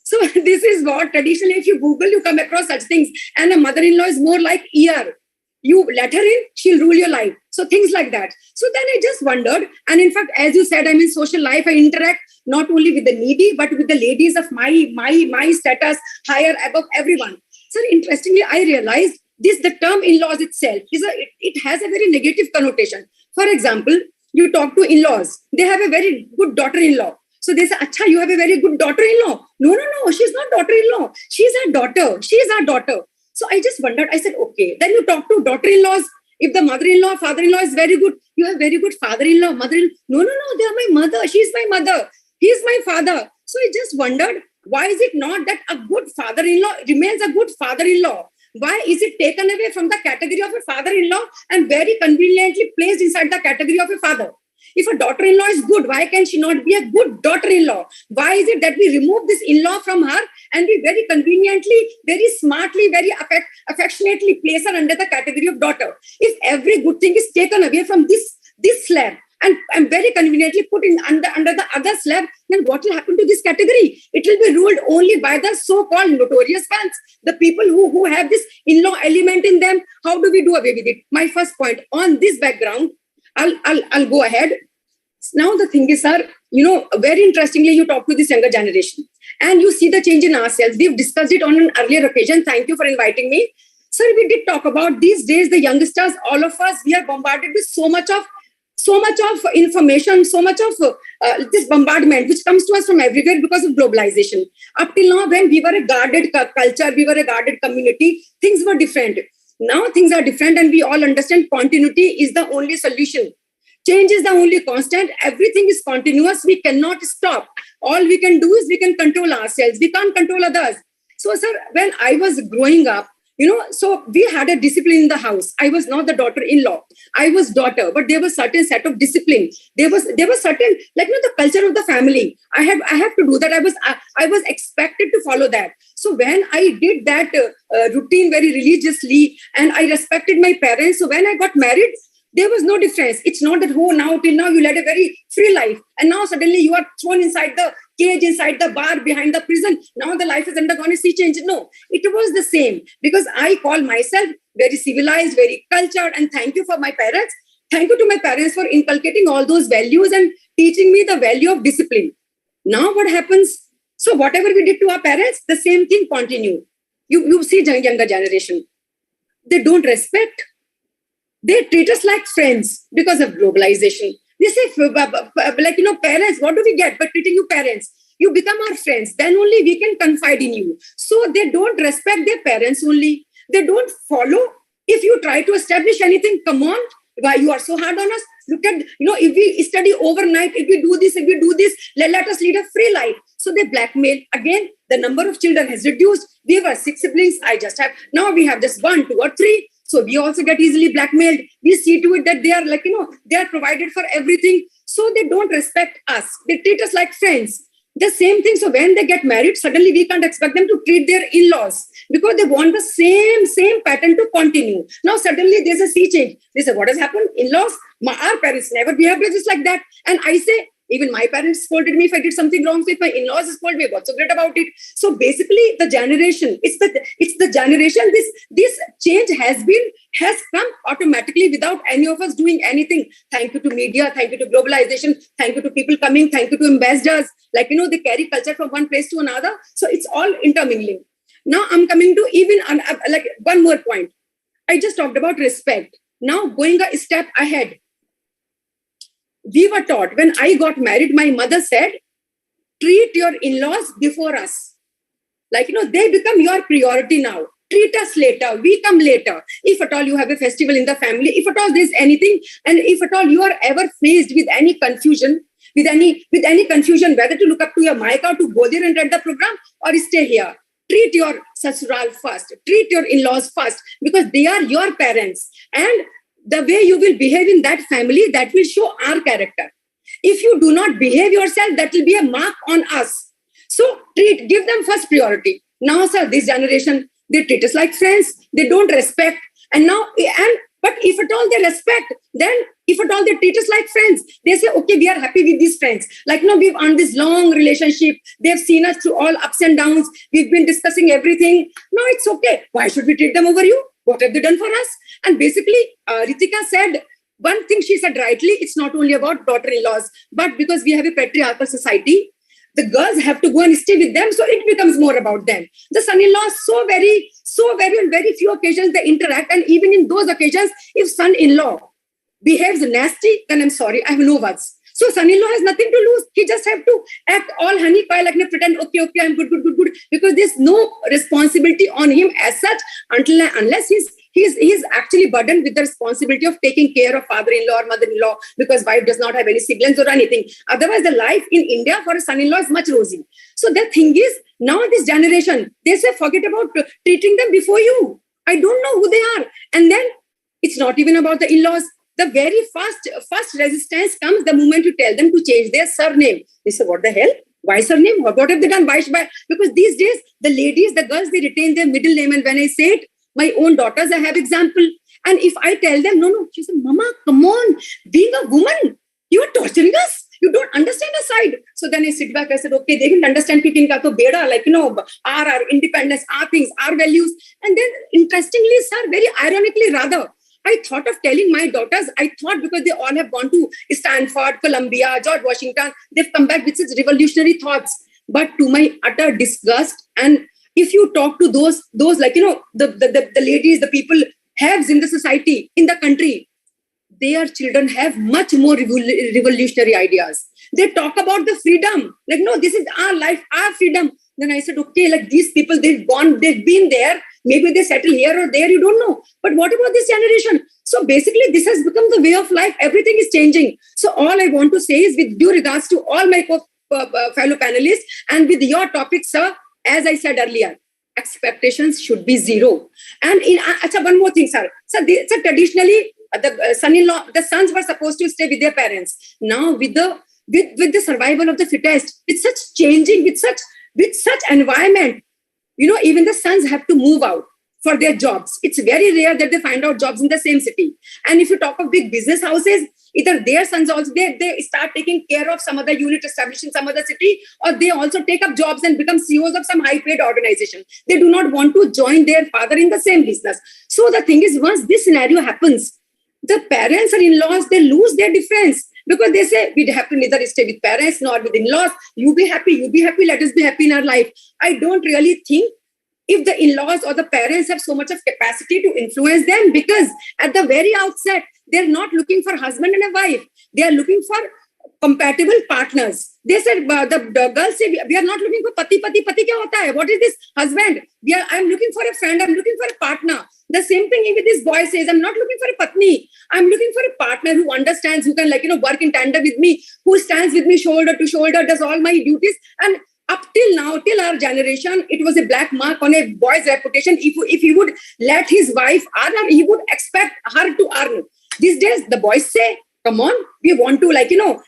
So this is what traditionally, if you Google, you come across such things. And a mother-in-law is more like ear. You let her in, she'll rule your life. So things like that. So then I just wondered. And in fact, as you said, I'm in social life. I interact not only with the needy, but with the ladies of my status, higher above everyone. So interestingly, I realized the term in-laws itself, it has a very negative connotation. For example, you talk to in-laws, they have a very good daughter-in-law. So they say, Acha, you have a very good daughter-in-law. No, she's not daughter-in-law. She's our daughter. She is our daughter. So I just wondered, I said, okay. Then you talk to daughter-in-laws. If the mother-in-law, father-in-law is very good, you have very good father-in-law, mother-in-law. No, they are my mother. She's my mother. He is my father. So I just wondered, Why is it not that a good father-in-law remains a good father-in-law? Why is it taken away from the category of a father-in-law and very conveniently placed inside the category of a father? If a daughter-in-law is good, why can she not be a good daughter-in-law? Why is it that we remove this in-law from her and we very conveniently, very smartly, very affectionately place her under the category of daughter? If every good thing is taken away from this slab and very conveniently put in under the other slab, then what will happen to this category? It will be ruled only by the so-called notorious fans, the people who have this in-law element in them. How do we do away with it? My first point on this background, I'll go ahead. Now the thing is, sir, very interestingly, you talk to this younger generation and you see the change in ourselves. We've discussed it on an earlier occasion. Thank you for inviting me. Sir, we did talk about these days, the youngsters, all of us, we are bombarded with so much of information, so much of this bombardment, which comes to us from everywhere because of globalization. Up till now, when we were a guarded culture, we were a guarded community, things were different. Now things are different and we all understand continuity is the only solution. Change is the only constant. Everything is continuous. We cannot stop. All we can do is we can control ourselves. We can't control others. So, sir, when I was growing up, so we had a discipline in the house. I was not the daughter-in-law. I was daughter, but there was certain set of discipline. There was certain, the culture of the family. I have to do that. I was expected to follow that. So when I did that routine very religiously and I respected my parents, so when I got married, there was no difference. It's not that, till now you led a very free life. And now suddenly you are thrown inside the cage, inside the bar, behind the prison. Now the life has undergone a sea change. No, it was the same. Because I call myself very civilized, very cultured. And thank you for my parents. Thank you to my parents for inculcating all those values and teaching me the value of discipline. Now what happens? So whatever we did to our parents, the same thing continue. You see younger generation. They don't respect. They treat us like friends because of globalization. They say, parents, what do we get by treating you parents? You become our friends. Then only we can confide in you. So they don't respect their parents only. They don't follow. If you try to establish anything, come on, why you are so hard on us? Look at, if we study overnight, if we do this, let us lead a free life. So they blackmail. Again, the number of children has reduced. We were 6 siblings. Now we have just 1, 2, or 3. So we also get easily blackmailed. We see to it that they are they are provided for everything. So they don't respect us. They treat us like friends. The same thing. So when they get married, suddenly we can't expect them to treat their in-laws because they want the same pattern to continue. Now suddenly there's a sea change. They say, what has happened? In-laws? Our parents never behaved just like that. And I say, even my parents scolded me if I did something wrong. So if my in-laws scold me, what's so great about it? So basically, the generation, it's the generation. This change has come automatically without any of us doing anything. Thank you to media, thank you to globalization, thank you to people coming, thank you to ambassadors. They carry culture from one place to another. So it's all intermingling. Now I'm coming to even one more point. I just talked about respect. Now going a step ahead. We were taught, when I got married, my mother said, treat your in-laws before us. They become your priority now. Treat us later. We come later. If at all you have a festival in the family, if at all there's anything, and if at all you are ever faced with any confusion, whether to look up to your mic or to go there and read the program or stay here. Treat your sasural first. Treat your in-laws first because they are your parents. And the way you will behave in that family, that will show our character. If you do not behave yourself, that will be a mark on us. So give them first priority. Now, sir, this generation, they treat us like friends. They don't respect. But if at all they respect, then if at all they treat us like friends, they say, okay, we are happy with these friends. We've earned this long relationship. They've seen us through all ups and downs. We've been discussing everything. No, it's okay. Why should we treat them over you? What have they done for us? And basically, Ritika said, one thing she said rightly, it's not only about daughter-in-laws, but because we have a patriarchal society, the girls have to go and stay with them, so it becomes more about them. The son-in-laws, so very on very few occasions they interact, and even in those occasions, if son-in-law behaves nasty, then I'm sorry, I have no words. So son-in-law has nothing to lose. He just have to act all honey pie, pretend, okay, I'm good, because there's no responsibility on him as such unless he's actually burdened with the responsibility of taking care of father-in-law or mother-in-law, because wife does not have any siblings or anything. Otherwise, the life in India for a son-in-law is much rosy. So the thing is, now this generation, they say, forget about treating them before you. I don't know who they are. And then it's not even about the in-laws. The very first resistance comes the moment you tell them to change their surname. They say, what the hell? Why surname? What have they done? Why? Because these days, the ladies, the girls, they retain their middle name. And when I say it, my own daughters, I have example. And if I tell them, no, she said, Mama, come on, being a woman, you are torturing us. You don't understand our side. So then I sit back, I said, okay, they didn't understand kinka to beda, like, our independence, our things, our values. And then interestingly, sir, very ironically rather, I thought of telling my daughters, because they all have gone to Stanford, Columbia, George Washington, they've come back with such revolutionary thoughts. But to my utter disgust, and if you talk to those like, the ladies, the people, haves in the society, in the country, their children have much more revolutionary ideas. They talk about the freedom. Like, no, this is our life, our freedom. Then I said, okay, like these people, they've been there. Maybe they settle here or there, you don't know. But what about this generation? So basically, this has become the way of life. Everything is changing. So all I want to say is, with due regards to all my fellow panelists, and with your topic, sir, as I said earlier, expectations should be zero. And one more thing, sir. So traditionally, the sons were supposed to stay with their parents. Now, with the survival of the fittest, with such changing, with such environment, even the sons have to move out for their jobs. It's very rare that they find out jobs in the same city. And if you talk of big business houses, either their sons also, they start taking care of some other unit established in some other city, or they also take up jobs and become CEOs of some high-paid organization. They do not want to join their father in the same business. So the thing is, once this scenario happens, the parents or in-laws, they lose their defense. Because they say, we'd have to neither stay with parents nor with in-laws. You be happy, let us be happy in our life. I don't really think if the in-laws or the parents have so much of capacity to influence them, because at the very outset, they're not looking for husband and a wife. They are looking for compatible partners. They said, the girls say, we are not looking for pati kya hota hai? What is this husband? I'm looking for a friend. I'm looking for a partner. The same thing even this boy says, I'm not looking for a patni. I'm looking for a partner who understands, who can work in tandem with me, who stands with me shoulder to shoulder, does all my duties. And up till now, till our generation, it was a black mark on a boy's reputation. If he would let his wife earn, he would expect her to earn. These days, the boys say, come on, we want to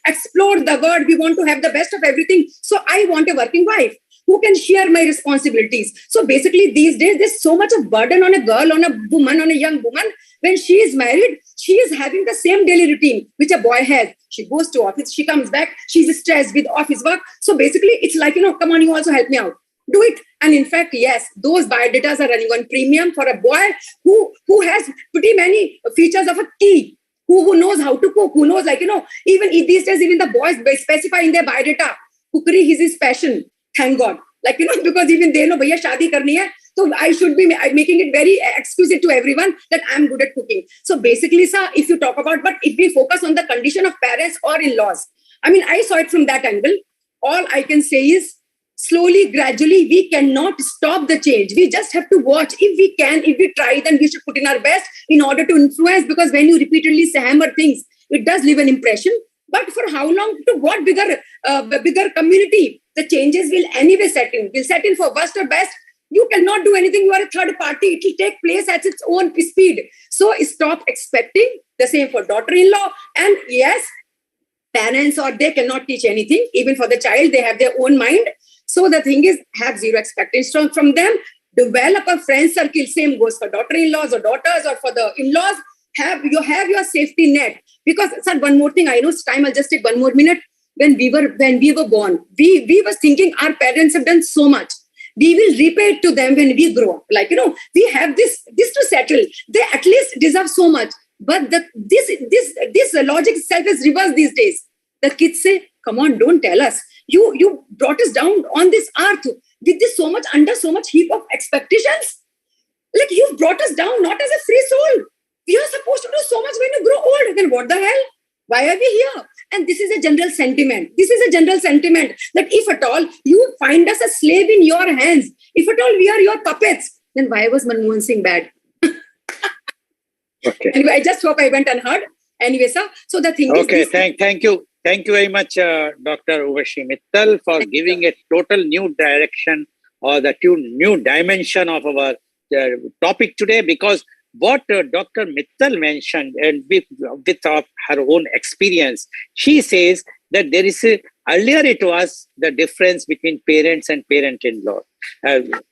explore the world. We want to have the best of everything. So I want a working wife who can share my responsibilities. So basically these days, there's so much of burden on a girl, on a woman, on a young woman. When she is married, she is having the same daily routine which a boy has. She goes to office, she comes back, she's stressed with office work. So basically it's like, come on, you also help me out. Do it. And in fact, yes, those biodatas are running on premium for a boy who has pretty many features of a key, who knows how to cook, who knows even these days, even the boys specify in their biodata, cookery is his passion. Thank God. Because even they know, bhaiya, shaadi karni hai. So I should be making it very exclusive to everyone that I'm good at cooking. So basically, sir, if you talk about, but if we focus on the condition of parents or in-laws, I saw it from that angle. All I can say is, slowly, gradually, we cannot stop the change. We just have to watch. If we try, then we should put in our best in order to influence, because when you repeatedly say hammer things, it does leave an impression. But for how long? To what bigger community? The changes will anyway set in. Will set in for worst or best. You cannot do anything. You are a third party. It will take place at its own speed. So stop expecting. The same for daughter-in-law. And yes, parents they cannot teach anything. Even for the child, they have their own mind. So the thing is, have zero expectations from them. Develop a friend circle. Same goes for daughter-in-laws or daughters or for the in-laws. Have your safety net. Because, sir, one more thing. I know it's time. I'll just take 1 more minute. When we were born, we were thinking our parents have done so much. We will repay it to them when we grow up. We have this to settle. They at least deserve so much. But this logic itself is reversed these days. The kids say, come on, don't tell us. You brought us down on this earth with this so much heap of expectations. You've brought us down not as a free soul. We are supposed to do so much when you grow old. Then what the hell? Why are we here? And this is a general sentiment. That if at all you find us a slave in your hands, if at all we are your puppets, then why was Manmohan Singh bad? Okay. Anyway, I just hope I went unheard. Anyway, sir. So the thing Okay, is... thank you. Thank you very much, Dr. Urvashi Mittal, for giving a total new direction or the new dimension of our topic today, because what Dr. Mittal mentioned, and with her own experience, she says that there is earlier it was the difference between parents and parent-in-law.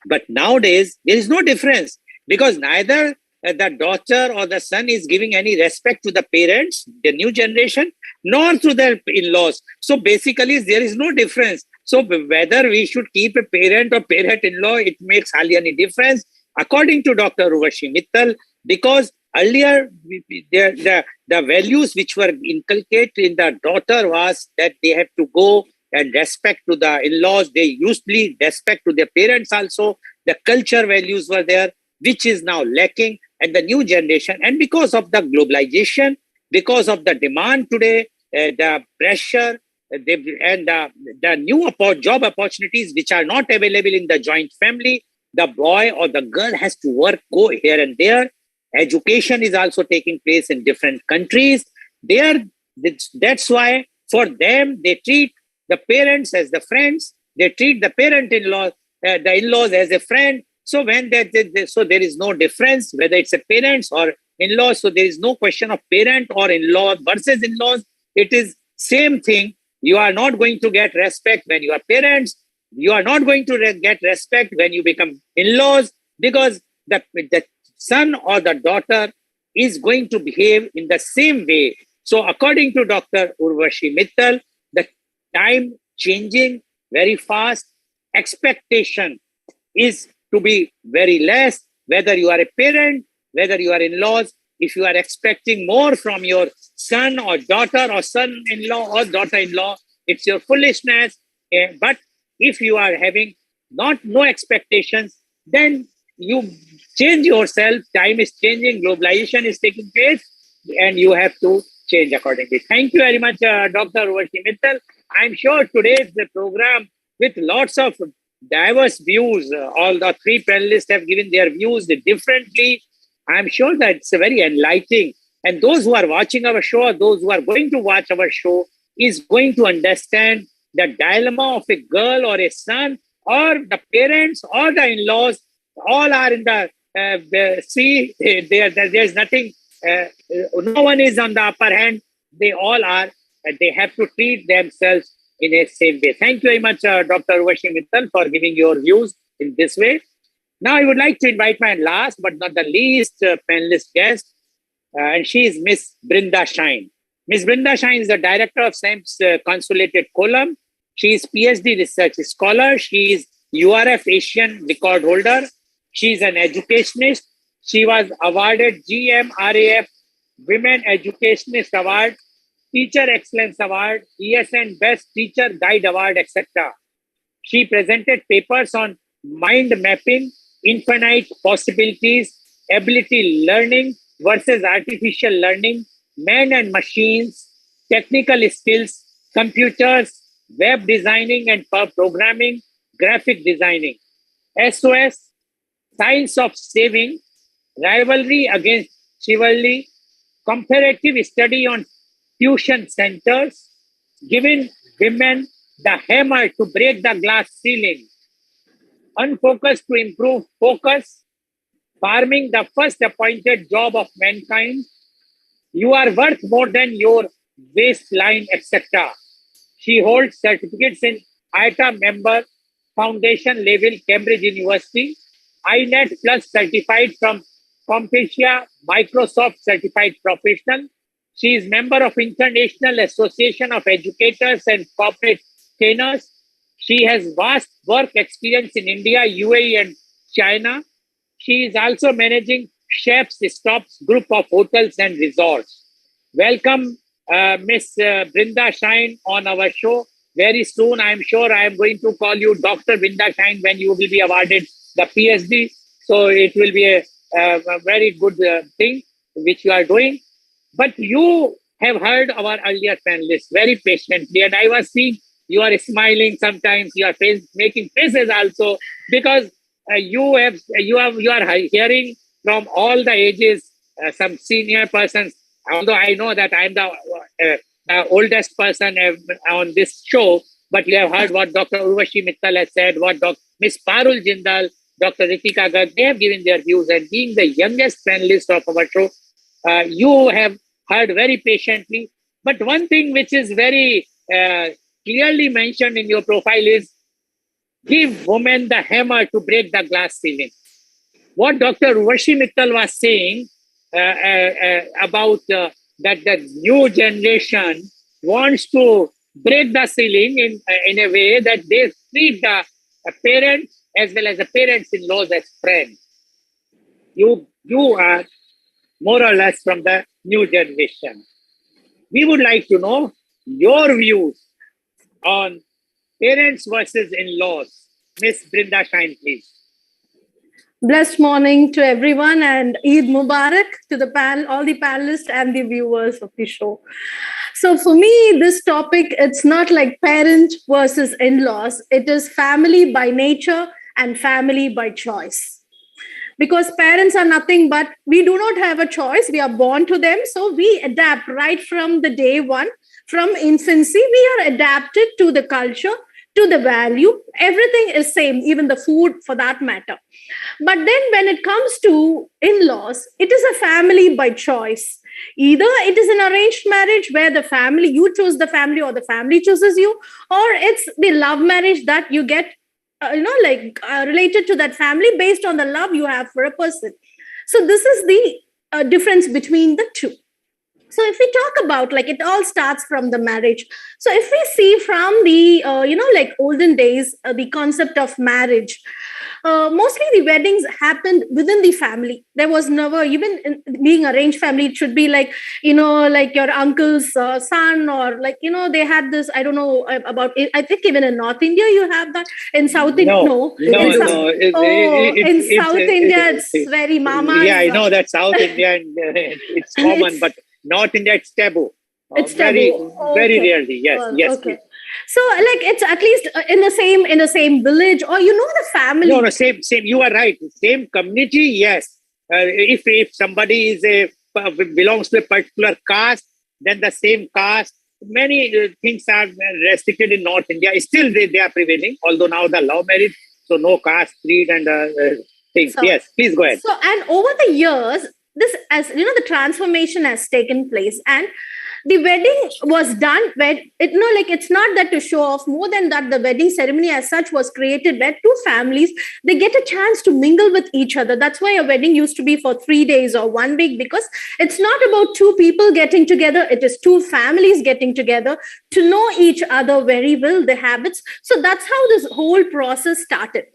But nowadays, there is no difference, because neither the daughter or the son is giving any respect to the parents, the new generation, nor to their in-laws. So basically, there is no difference. So whether we should keep a parent or parent-in-law, it makes hardly any difference, according to Dr. Urvashi Mittal, because earlier the values which were inculcated in the daughter was that they have to go and respect to the in-laws. They usually respect to their parents also. The culture values were there, which is now lacking. And the new generation, and because of the globalization, because of the demand today, the pressure, and the new job opportunities which are not available in the joint family, the boy or the girl has to work, go here and there. Education is also taking place in different countries. That's why for them, they treat the parents as the friends. They treat the parent-in-law, the in-laws as a friend. So when so there is no difference whether it's a parents or in-laws. So there is no question of parent or in-law versus in-laws. It is same thing. You are not going to get respect when you are parents. You are not going to get respect when you become in-laws, because the son or the daughter is going to behave in the same way. So according to Dr. Urvashi Mittal, the time changing very fast. Expectation is to be very less, whether you are a parent, whether you are in-laws. If you are expecting more from your son or daughter or son-in-law or daughter-in-law, it's your foolishness. But if you are having no expectations, then you change yourself. Time is changing, globalization is taking place, and you have to change accordingly. Thank you very much, Dr. Urvashi Mittal. I'm sure today's program with lots of diverse views. All the three panelists have given their views differently. I'm sure that it's very enlightening. And those who are watching our show, those who are going to watch our show, is going to understand the dilemma of a girl or a son, or the parents or the in-laws. All are in the sea. There's nothing. No one is on the upper hand. They all are. They have to treat themselves in a same way. Thank you very much, Dr. Urvashi Mittal, for giving your views in this way. Now, I would like to invite my last but not the least panelist guest, and she is Miss Brinda Shine. Miss Brinda Shine is the director of SAM's Consolidated Column. She is PhD research scholar. She is URF Asian record holder. She is an educationist. She was awarded GMRAF Women Educationist Award, Teacher Excellence Award, ESN Best Teacher Guide Award, etc. She presented papers on mind mapping, infinite possibilities, ability learning versus artificial learning, men and machines, technical skills, computers, web designing and programming, graphic designing, SOS, science of saving, rivalry against chivalry, comparative study on tuition centers, giving women the hammer to break the glass ceiling, unfocused to improve focus, farming the first appointed job of mankind, you are worth more than your waistline, etc. She holds certificates in ITA member, foundation level, Cambridge University, INET Plus certified from Competia, Microsoft certified professional. She is member of International Association of Educators and Corporate Trainers. She has vast work experience in India, UAE, and China. She is also managing Chef's Stops group of hotels and resorts. Welcome, Miss Brinda Shine on our show. Very soon, I'm sure I am going to call you Dr. Brinda Shine when you will be awarded the PhD. So it will be a very good thing which you are doing. But you have heard our earlier panelists very patiently, and I was seeing you are smiling sometimes. You are making faces also, because you are hearing from all the ages, some senior persons, although I know that I'm the oldest person on this show, but you have heard what Dr. Urvashi Mittal has said, what Ms. Parul Jindal, Dr. Ritika Garg, they have given their views. And being the youngest panelist of our show, you have heard very patiently. But one thing which is very clearly mentioned in your profile is give women the hammer to break the glass ceiling. What Dr. Urvashi Mittal was saying about that the new generation wants to break the ceiling in a way that they treat the parents as well as the parents-in-laws as friends. You are more or less from the new generation. We would like to know your views on parents versus in-laws. Miss Brinda Shine, please. Blessed morning to everyone and Eid Mubarak to the all the panelists and the viewers of the show. So for me, this topic, it's not like parent versus in-laws. It is family by nature and family by choice. Because parents are nothing but, we do not have a choice. We are born to them. So we adapt right from the day one. From infancy, we are adapted to the culture, to the value. Everything is same, even the food for that matter. But then when it comes to in-laws, it is a family by choice. Either it is an arranged marriage where the family, you choose the family or the family chooses you, or it's the love marriage that you get related to that family based on the love you have for a person. So this is the difference between the two. So if we talk about, like, it all starts from the marriage. So if we see from the, olden days, the concept of marriage, mostly the weddings happened within the family. There was never, even in being arranged family, it should be like, like your uncle's son, or like, they had this, I don't know about it. I think even in North India, you have that. In South India, in South India, it's very mama. Yeah, I know that South India, and it's common, but North India, it's taboo. It's very, taboo. Very rarely. Yes, yes. Okay. Please. So, like, it's at least in the same village, or the family. No, same. You are right. Same community, yes. If somebody belongs to a particular caste, then the same caste. Many things are restricted in North India. Still, they are prevailing. Although now the law marriage, so no caste, creed, and things. So, yes, please go ahead. So, and over the years, this, as the transformation has taken place, and the wedding was done where it's not that to show off. More than that, the wedding ceremony as such was created where two families, they get a chance to mingle with each other. That's why a wedding used to be for 3 days or 1 week, because it's not about two people getting together. It is two families getting together to know each other very well, the habits. So that's how this whole process started.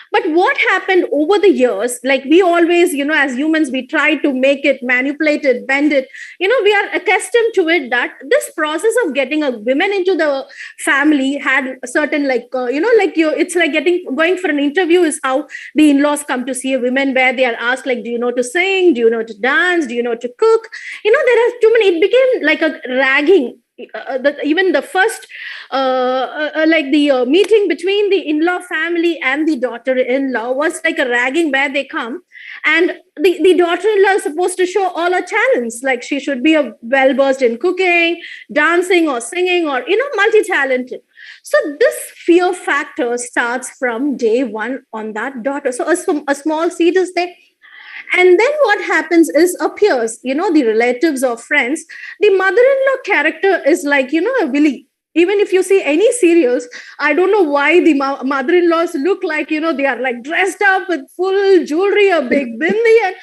But what happened over the years, like we always, as humans, we try to make it, manipulate it, bend it. We are accustomed to it, that this process of getting a women into the family had a certain, it's like going for an interview is how the in-laws come to see a woman, where they are asked, like, do you know to sing? Do you know to dance? Do you know to cook? There are too many, it became like a ragging. Even the first meeting between the in-law family and the daughter-in-law was like a ragging, where they come and the daughter-in-law is supposed to show all her talents, like she should be well-versed in cooking, dancing or singing, or multi-talented. So this fear factor starts from day one on that daughter. So a small seed is there. And then what happens is appears, the relatives or friends, the mother-in-law character is like, a Willy. Even if you see any serials, I don't know why the mother-in-laws look like, they are like dressed up with full jewelry, a big bindi, and,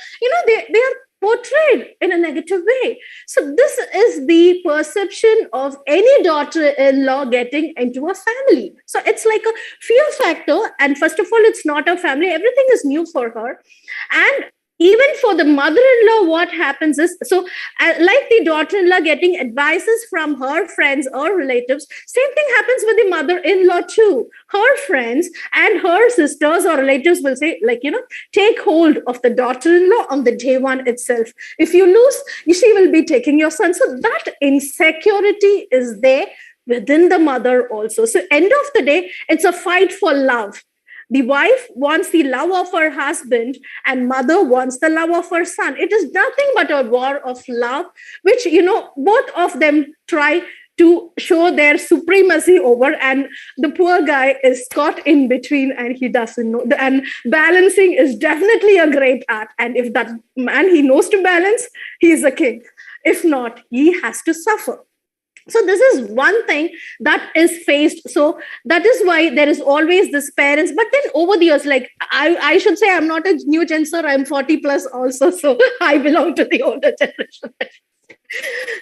they are portrayed in a negative way. So this is the perception of any daughter-in-law getting into a family. So it's like a fear factor. And first of all, it's not a family. Everything is new for her. And even for the mother-in-law, what happens is, so like the daughter-in-law getting advices from her friends or relatives, same thing happens with the mother-in-law too. Her friends and her sisters or relatives will say, take hold of the daughter-in-law on the day one itself. If you lose, she will be taking your son. So that insecurity is there within the mother also. So end of the day, it's a fight for love. The wife wants the love of her husband and mother wants the love of her son. It is nothing but a war of love, which, both of them try to show their supremacy over, and the poor guy is caught in between and he doesn't know. And balancing is definitely a great art. And if that man, he knows to balance, he is a king. If not, he has to suffer. So this is one thing that is faced. So that is why there is always this parents. But then over the years, like I should say, I'm not a new gen, sir. I'm 40 plus also. So I belong to the older generation.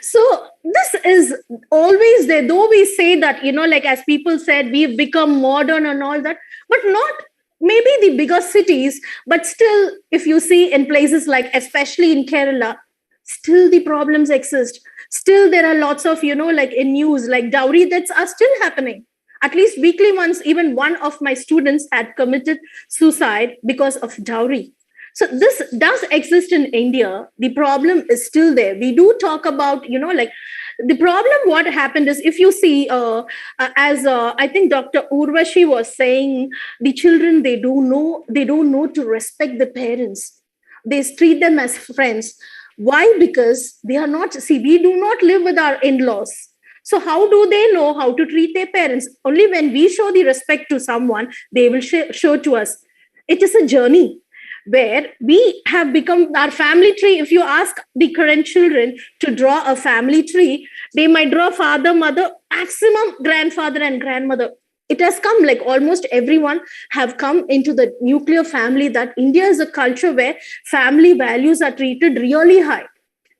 So this is always there, though we say that, like as people said, we've become modern and all that, but not maybe the bigger cities, but still, if you see in places like, especially in Kerala, still the problems exist. Still, there are lots of, like in news, like dowry deaths are still happening. At least weekly once, even one of my students had committed suicide because of dowry. So this does exist in India. The problem is still there. We do talk about, like the problem, what happened is, if you see, as I think Dr. Urvashi was saying, the children, they don't know to respect the parents. They treat them as friends. Why? Because they are not, we do not live with our in-laws. So how do they know how to treat their parents? Only when we show the respect to someone, they will show to us. It is a journey where we have become our family tree. If you ask the current children to draw a family tree, they might draw father, mother, maximum grandfather and grandmother. It has come, like almost everyone have come into the nuclear family, that India is a culture where family values are treated really high.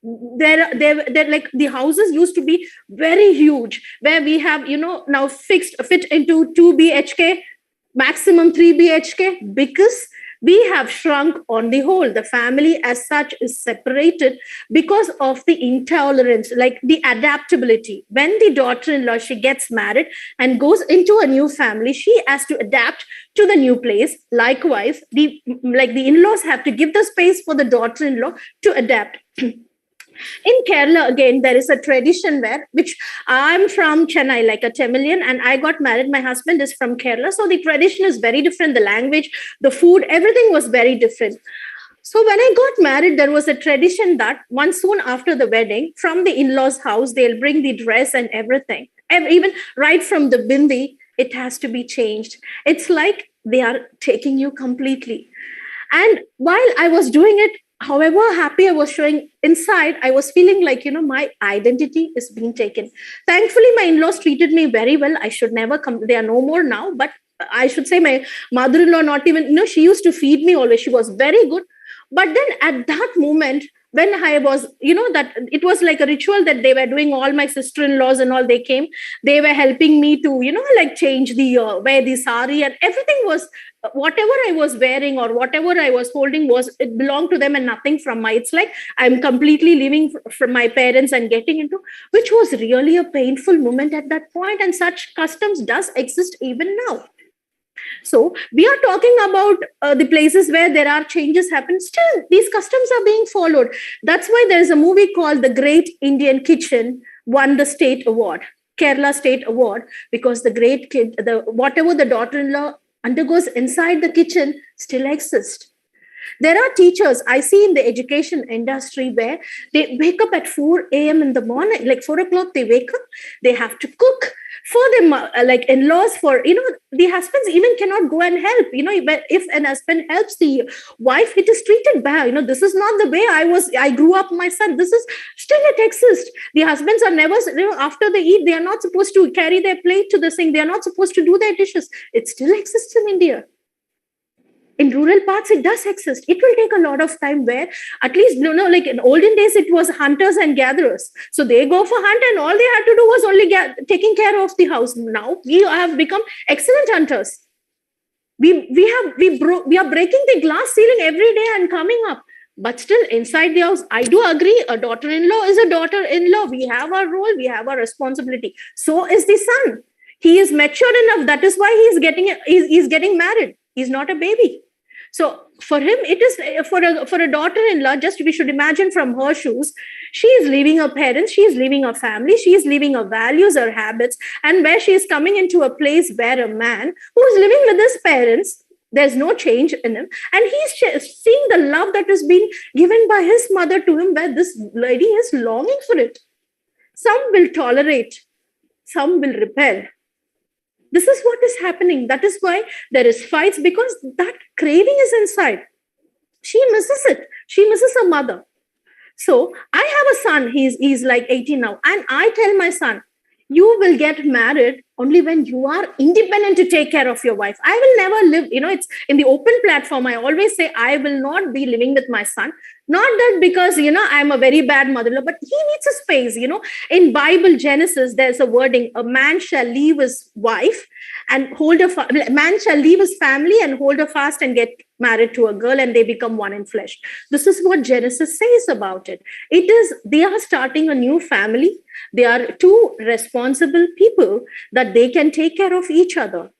They're like the houses used to be very huge, where we have, now fit into 2 BHK, maximum 3 BHK, because we have shrunk on the whole. The family as such is separated because of the intolerance, like the adaptability. When the daughter-in-law, she gets married and goes into a new family, she has to adapt to the new place. Likewise, the in-laws have to give the space for the daughter-in-law to adapt. In Kerala, again, there is a tradition which I'm from Chennai, like a Tamilian, and I got married. My husband is from Kerala. So the tradition is very different. The language, the food, everything was very different. So when I got married, there was a tradition that soon after the wedding, from the in-laws' house, they'll bring the dress and everything. And even right from the bindi, it has to be changed. It's like they are taking you completely. And while I was doing it, however happy I was showing inside, I was feeling like, my identity is being taken. Thankfully, my in-laws treated me very well. I should never come. They are no more now. But I should say my mother-in-law, not even, she used to feed me always. She was very good. But then at that moment, when I was, that it was like a ritual that they were doing, all my sister-in-laws and all, they came. They were helping me to, like change wear the sari, and everything was, whatever I was wearing or whatever I was holding it belonged to them and nothing from my, it's like I'm completely living from my parents and getting into, which was really a painful moment at that point. And such customs does exist even now. So we are talking about the places where there are changes happen. Still, these customs are being followed. That's why there is a movie called The Great Indian Kitchen, won the state award, Kerala State Award, because whatever the daughter-in-law undergoes inside the kitchen still exists. There are teachers I see in the education industry where they wake up at 4 a.m. in the morning, like 4 o'clock they wake up, they have to cook for them, like in-laws, for, the husbands even cannot go and help. If an husband helps the wife, it is treated bad. This is not the way I grew up, my son. This is still, it exists. The husbands are never, after they eat, they are not supposed to carry their plate to the sink. They are not supposed to do their dishes. It still exists in India. In rural parts, it does exist. It will take a lot of time, where at least, like in olden days, it was hunters and gatherers. So they go for hunt and all they had to do was only taking care of the house. Now we have become excellent hunters. We are breaking the glass ceiling every day and coming up. But still, inside the house, I do agree, a daughter-in-law is a daughter-in-law. We have our role, we have our responsibility. So is the son. He is mature enough. That is why he's getting married. He's not a baby. So for him, it is for a daughter-in-law, just we should imagine from her shoes, she is leaving her parents, she is leaving her family, she is leaving her values, her habits, and where she is coming into a place where a man who is living with his parents There's no change in him. And he's seeing the love that is being given by his mother to him, where this lady is longing for it. Some will tolerate, some will repel. This is what is happening. That is why there is fights, because that craving is inside. She misses it. She misses her mother. So I have a son. He's like 18 now. And I tell my son, you will get married only when you are independent to take care of your wife. I will never live, it's in the open platform. I always say I will not be living with my son. Not that because, I'm a very bad mother-in-law, but he needs a space, In Bible Genesis, there's a wording, a man shall leave his wife and man shall leave his family and hold her fast and get married to a girl, and they become one in flesh. This is what Genesis says about it. They are starting a new family. They are two responsible people that they can take care of each other.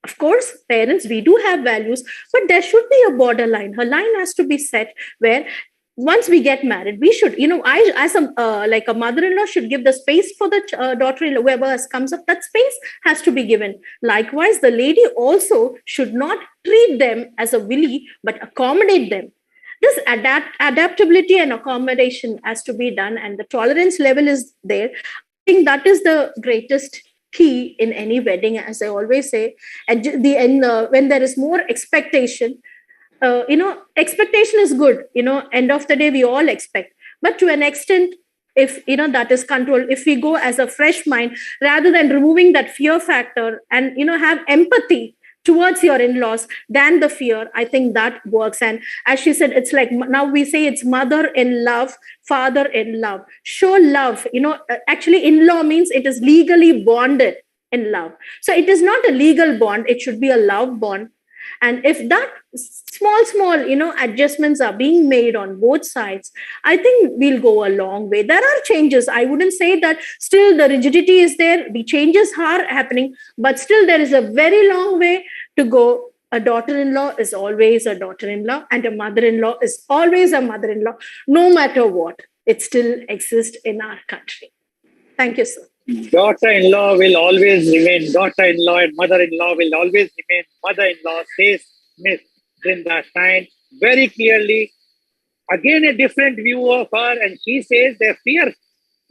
Of course, parents, we do have values, but there should be a borderline. Her line has to be set where once we get married, we should, I, as a mother-in-law, should give the space for the daughter-in-law. Whoever comes up, that space has to be given. Likewise, the lady also should not treat them as a willy, but accommodate them. This adaptability and accommodation has to be done, and the tolerance level is there. I think that is the greatest key in any wedding, as I always say. And when there is more expectation, expectation is good. End of the day, we all expect. But to an extent, if, that is controlled, if we go as a fresh mind, rather than removing that fear factor and, have empathy towards your in-laws than the fear, I think that works. And as she said, it's like, now we say it's mother in love, father in love. Show love. Actually, in-law means it is legally bonded in love. So it is not a legal bond. It should be a love bond. And if that small, adjustments are being made on both sides, I think we'll go a long way. There are changes. I wouldn't say that still the rigidity is there. The changes are happening, but still there is a very long way to go. A daughter-in-law is always a daughter-in-law, and a mother-in-law is always a mother-in-law, no matter what. It still exists in our country. Thank you, sir. Daughter-in-law will always remain daughter-in-law, and mother-in-law will always remain mother-in-law, says Miss Brinda Shine very clearly. Again, a different view of her, and she says the fear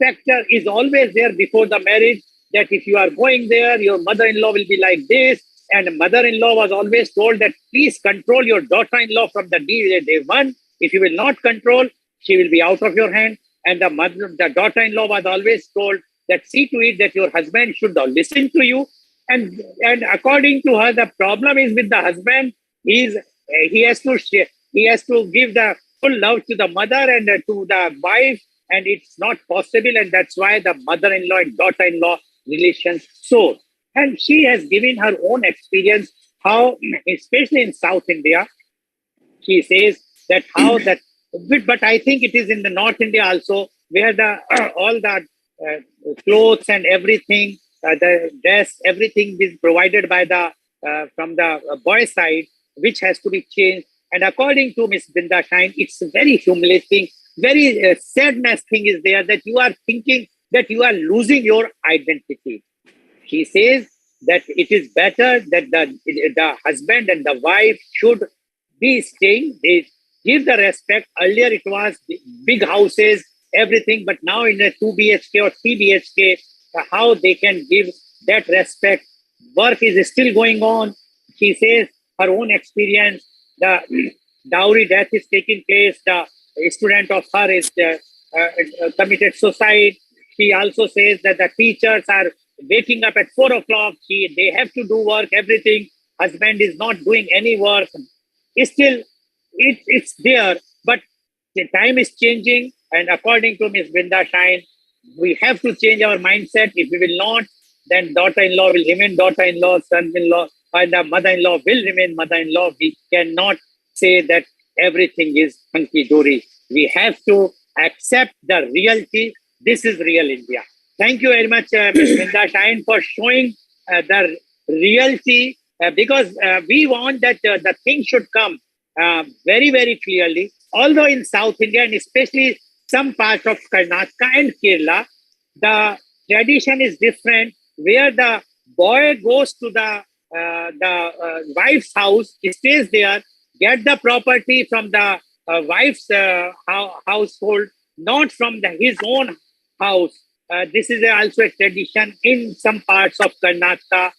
factor is always there before the marriage, that if you are going there, your mother-in-law will be like this. And mother-in-law was always told that please control your daughter-in-law from the day one. If you will not control, she will be out of your hand. And the daughter-in-law was always told that see to it that your husband should listen to you. And according to her, the problem is with the husband. He has to give the full love to the mother and to the wife, and it's not possible. And that's why the mother-in-law and daughter-in-law relations soar. And she has given her own experience how, especially in South India, she says that how that. But I think it is in the North India also, where all the clothes and everything, the dress, everything is provided by from the boy side, which has to be changed. And according to Miss Brinda Shine, it's very humiliating, very sadness thing is there, that you are thinking that you are losing your identity. She says that it is better that the husband and the wife should be staying. They give the respect. Earlier it was big houses, everything, but now in a 2 BHK or 3 BHK, how they can give that respect. Work is still going on. She says her own experience, the dowry death is taking place. The student of her is committed suicide. She also says that the teachers are waking up at 4 o'clock. They have to do work, everything. Husband is not doing any work. Still, it's there, but the time is changing. And according to Ms. Brinda Shine, we have to change our mindset. If we will not, then daughter-in-law will remain daughter-in-law, son-in-law, and the mother-in-law will remain mother-in-law. We cannot say that everything is hunky-dory. We have to accept the reality. This is real India. Thank you very much, Ms. Brinda Shine, for showing the reality, because we want that the thing should come very, very clearly. Although in South India, and especially some parts of Karnataka and Kerala, the tradition is different, where the boy goes to the the wife's house, stays there, get the property from the wife's household, not from his own house. This is also a tradition in some parts of Karnataka,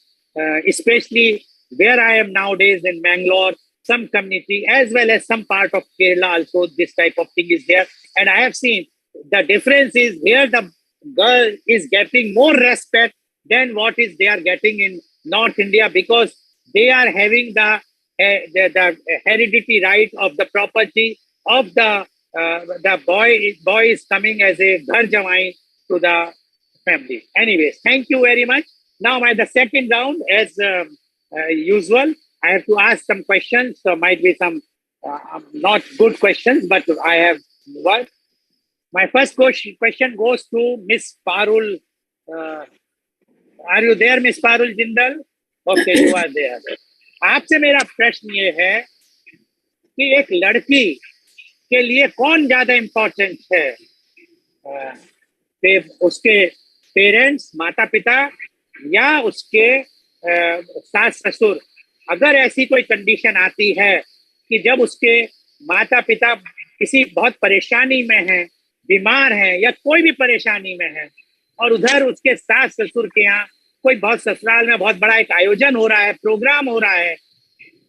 especially where I am nowadays in Bangalore, some community, as well as some part of Kerala also, this type of thing is there. And I have seen the difference is here the girl is getting more respect than what is they are getting in North India, because they are having the hereditary right of the property of the boy is coming as a ghar jamai to the family. Anyways, thank you very much. Now, the second round, as usual, I have to ask some questions. So might be some not good questions, but I have one. My first question goes to Miss Parul. Are you there, Miss Parul Jindal? Okay, you are there. आपसे मेरा प्रश्न ये है कि एक लड़की के लिए कौन ज्यादा इम्पोर्टेंट है, उसके पेरेंट्स, माता पिता, या उसके सास ससुर? अगर ऐसी कोई कंडीशन आती है कि जब उसके माता पिता किसी बहुत परेशानी में हैं, बीमार हैं, या कोई भी परेशानी में है, और उधर उसके सास ससुर के यहाँ कोई बहुत ससुराल में बहुत बड़ा एक आयोजन हो रहा है, प्रोग्राम हो रहा है,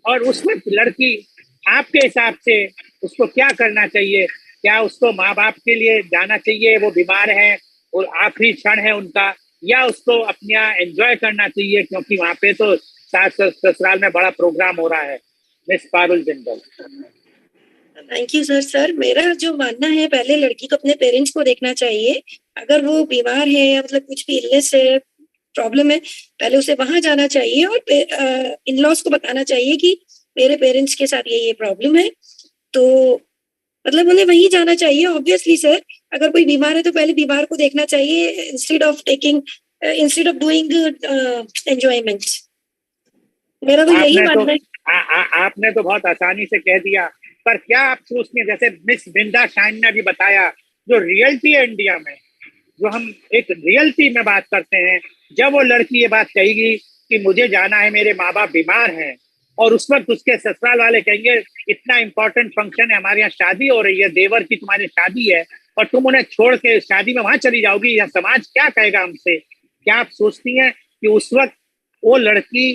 और उसमें लड़की आपके हिसाब से उसको क्या करना चाहिए? क्या उसको माँ बाप के लिए जाना चाहिए, वो बीमार हैं और आखिरी क्षण है उनका, या उसको अपना एंजॉय करना चाहिए क्योंकि वहाँ पे तो सास ससुराल में बड़ा प्रोग्राम हो रहा है? Miss Parul Jindal. Thank you sir. मेरा जो मानना है, पहले लड़की को अपने पेरेंट्स को देखना चाहिए। अगर वो बीमार है या मतलब कुछ भी इलनेस है, प्रॉब्लम है, पहले उसे वहां जाना चाहिए और इन लॉज को बताना चाहिए कि मेरे पेरेंट्स के साथ ये प्रॉब्लम है, तो मतलब उन्हें वहीं जाना चाहिए। ऑब्वियसली सर, अगर कोई बीमार है तो पहले बीमार को देखना चाहिए इंस्टेड ऑफ डूइंग एंजॉयमेंट। मेरा तो यही मानना है। आपने तो बहुत आसानी से कह दिया, पर क्या आप सोचते हैं, जैसे मिस वृंदा शाइन ने भी बताया, जो रियलिटी है इंडिया में, जो हम एक रियलिटी में बात करते हैं, जब वो लड़की ये बात कहेगी कि मुझे जाना है, मेरे माँ बाप बीमार हैं, और उस वक्त उसके ससुराल वाले कहेंगे इतना इंपॉर्टेंट फंक्शन है, हमारे यहाँ शादी हो रही है, देवर की तुम्हारी शादी है, और तुम उन्हें छोड़ के शादी में वहां चली जाओगी, या समाज क्या कहेगा हमसे? क्या आप सोचती हैं कि उस वक्त वो लड़की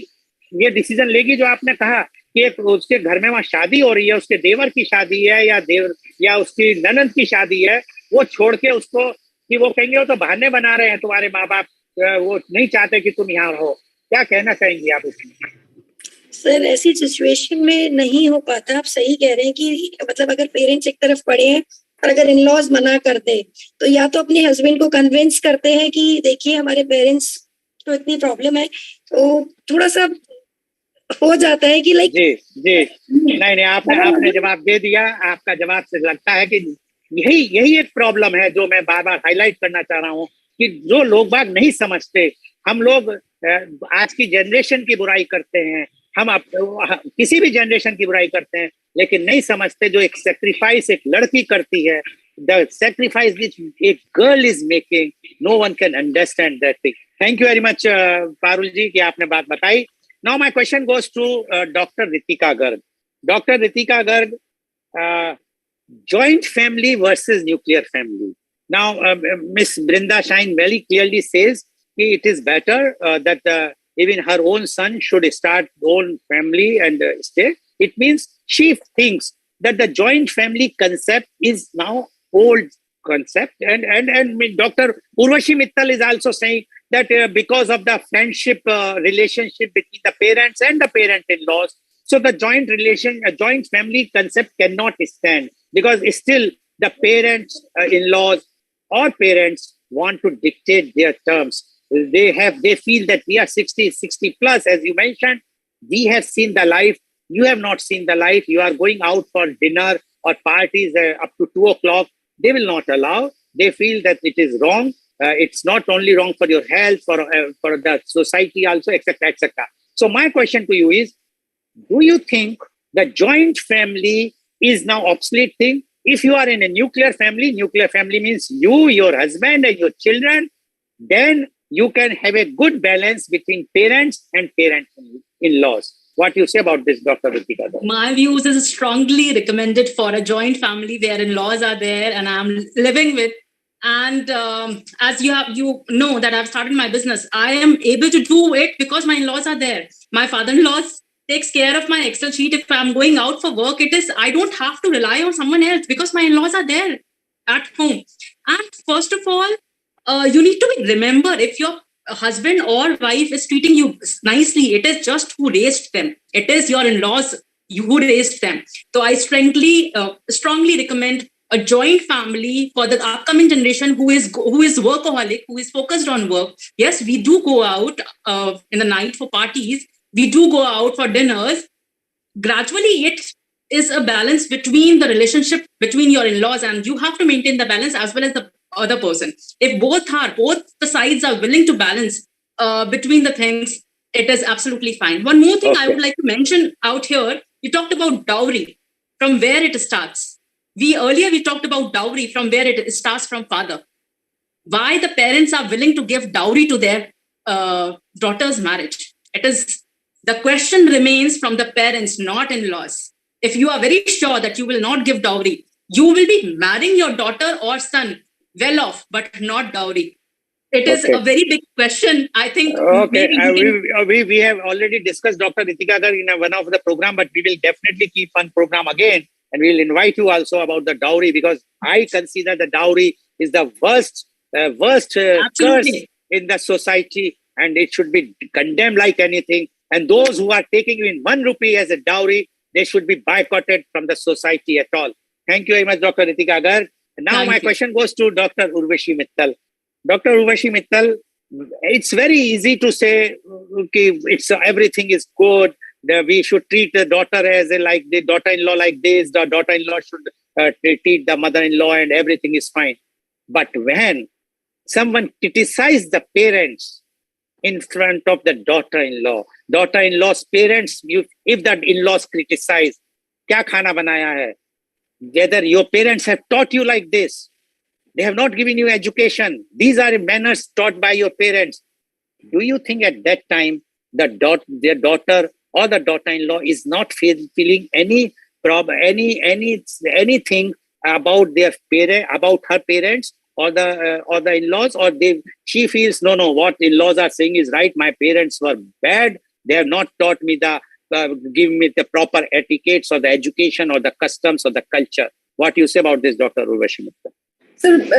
ये डिसीजन लेगी जो आपने कहा कि एक उसके घर में वहां शादी हो रही है, उसके देवर की शादी है या उसकी ननद की शादी है, वो छोड़ के उसको, कि वो कहेंगे वो तो बहाने बना रहे हैं तुम्हारे माँ बाप, वो नहीं चाहते कि तुम यहाँ रहो? क्या कहना चाहेंगी आप इसमें? सर, ऐसी सिचुएशन में नहीं हो पाता। आप सही कह रहे हैं कि मतलब अगर पेरेंट्स एक तरफ पड़े हैं और अगर इन लॉज मना कर दे, तो या तो अपने हस्बैंड को कन्विंस करते हैं कि देखिए हमारे पेरेंट्स तो इतनी प्रॉब्लम है, तो थोड़ा सा हो जाता है कि लाइक जी नहीं, आपने जवाब दे दिया। आपका जवाब से लगता है कि यही एक प्रॉब्लम है जो मैं बार बार हाईलाइट करना चाह रहा हूँ, कि जो लोग बाग नहीं समझते। हम लोग आज की जनरेशन की बुराई करते हैं, हम किसी भी जनरेशन की बुराई करते हैं, लेकिन नहीं समझते जो एक सेक्रीफाइस एक लड़की करती है, द सेक्रीफाइस विच एक girl is making, no one can understand that thing. Thank you very much Parul ji कि आपने बात बताई। Now my question goes to doctor Ritika Garg. Doctor Ritika Garg, joint family versus nuclear family. Now, Miss Brinda Shine very clearly says it is better that even her own son should start own family and stay. It means she thinks that the joint family concept is now old concept. And Dr. Urvashi Mittal is also saying that because of the friendship relationship between the parents and the parent-in-laws, so the joint family concept cannot stand, because still the parents in-laws or parents want to dictate their terms. They feel that we are 60 plus, as you mentioned. We have seen the life. You have not seen the life. You are going out for dinner or parties up to 2 o'clock. They will not allow. They feel that it is wrong. It's not only wrong for your health, for the society also, etc., etc. So my question to you is, do you think the joint family is now obsolete thing? If you are in a nuclear family means you, your husband and your children, then you can have a good balance between parents and in-laws. What do you say about this, Dr. Ritika? My views is strongly recommended for a joint family where in-laws are there and I'm living with. And as you know that I've started my business, I am able to do it because my in-laws are there. My father-in-law takes care of my Excel sheet. If I'm going out for work, I don't have to rely on someone else because my in-laws are there at home. And first of all, you need to remember, if your husband or wife is treating you nicely, it is just who raised them. It is your in-laws who raised them. So I strongly recommend a joint family for the upcoming generation who is workaholic, who is focused on work. Yes, we do go out in the night for parties. We do go out for dinners. Gradually, it is a balance between the relationship between your in-laws, and you have to maintain the balance as well as the other person. If both the sides are willing to balance between the things, it is absolutely fine. One more thing I would like to mention out here, you talked about dowry, from where it starts. Earlier we talked about dowry, from where it starts from father. Why the parents are willing to give dowry to their daughter's marriage? The question remains from the parents, not in-laws. If you are very sure that you will not give dowry, you will be marrying your daughter or son well off, but not dowry. It is a very big question. I think. We have already discussed Dr. Ritika in one of the program, but we will definitely keep one program again, and we will invite you also about the dowry, because I consider the dowry is the worst curse in the society, and it should be condemned like anything. And those who are taking in 1 rupee as a dowry, they should be boycotted from the society at all. Thank you very much, Dr. Ritika Garg. Now my question goes to Dr. Urvashi Mittal. Dr. Urvashi Mittal, it's very easy to say, okay, everything is good. We should treat the daughter as like the daughter-in-law like this. The daughter-in-law should treat the mother-in-law, and everything is fine. But when someone criticizes the parents in front of the daughter-in-law's parents, if the in-laws criticize, kya khana banaya hai? Whether your parents have taught you like this, they have not given you education. These are manners taught by your parents. Do you think at that time their daughter or the daughter-in-law is not feeling any problem, anything about their parent, about her parents or the in-laws, or she feels no, what in-laws are saying is right. My parents were bad. They have not taught me give me the proper etiquettes or the education or the customs or the culture. What do you say about this, Dr. Urvashi Mittal?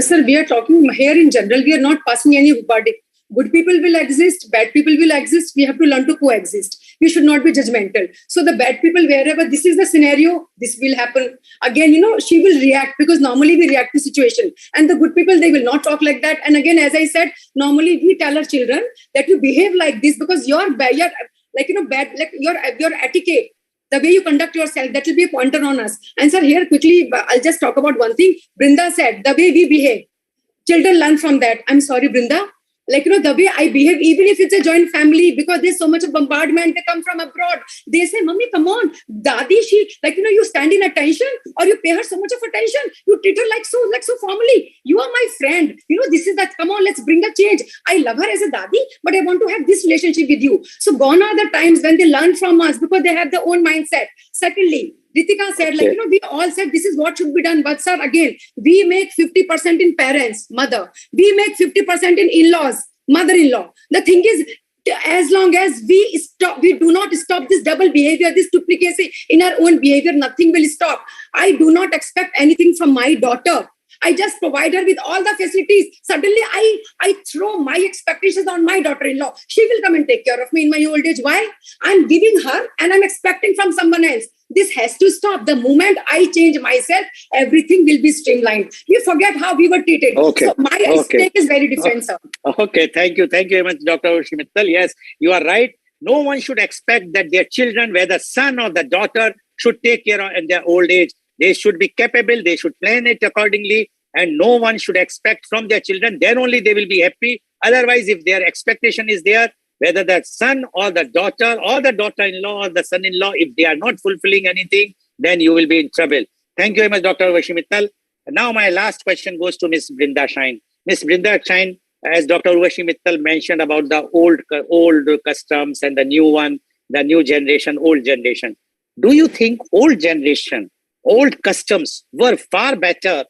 Sir, we are talking here in general. We are not passing any verdict. Good people will exist, bad people will exist. We have to learn to coexist. We should not be judgmental. So the bad people, wherever this is the scenario, this will happen. Again, she will react, because normally we react to situation. And the good people, they will not talk like that. And again, as I said, normally we tell our children that you behave like this because your etiquette, the way you conduct yourself, that will be a pointer on us. And sir, here quickly, I'll just talk about one thing. Brinda said, the way we behave, children learn from that. I'm sorry, Brinda. The way I behave, even if it's a joint family, because there's so much of bombardment, they come from abroad. They say, Mummy, come on. Dadi, you stand in attention, or you pay her so much of attention. You treat her like so formally. You are my friend. This is that. Come on, let's bring a change. I love her as a dadi, but I want to have this relationship with you. So gone are the times when they learn from us, because they have their own mindset. Secondly, Ritika said, we all said this is what should be done. But sir, again, we make 50% in parents, mother. We make 50% in in-laws, mother-in-law. The thing is, as long as we do not stop this double behavior, this duplicacy in our own behavior, nothing will stop. I do not expect anything from my daughter. I just provide her with all the facilities. Suddenly, I throw my expectations on my daughter-in-law. She will come and take care of me in my old age. Why? I'm giving her and I'm expecting from someone else. This has to stop. The moment I change myself, everything will be streamlined. You forget how we were treated. Okay. So my stake is very different, sir. Okay, thank you. Thank you very much, Dr. Urvashi Mittal. Yes, you are right. No one should expect that their children, whether son or the daughter, should take care of in their old age. They should be capable. They should plan it accordingly. And no one should expect from their children. Then only they will be happy. Otherwise, if their expectation is there, whether the son or the daughter-in-law or the son-in-law, if they are not fulfilling anything, then you will be in trouble. Thank you very much, Dr. Urvashi Mittal. Now my last question goes to Ms. Brinda Shine. Ms. Brinda Shine, as Dr. Urvashi Mittal mentioned about the old customs and the new one, the new generation, old generation. Do you think old generation, old customs were far better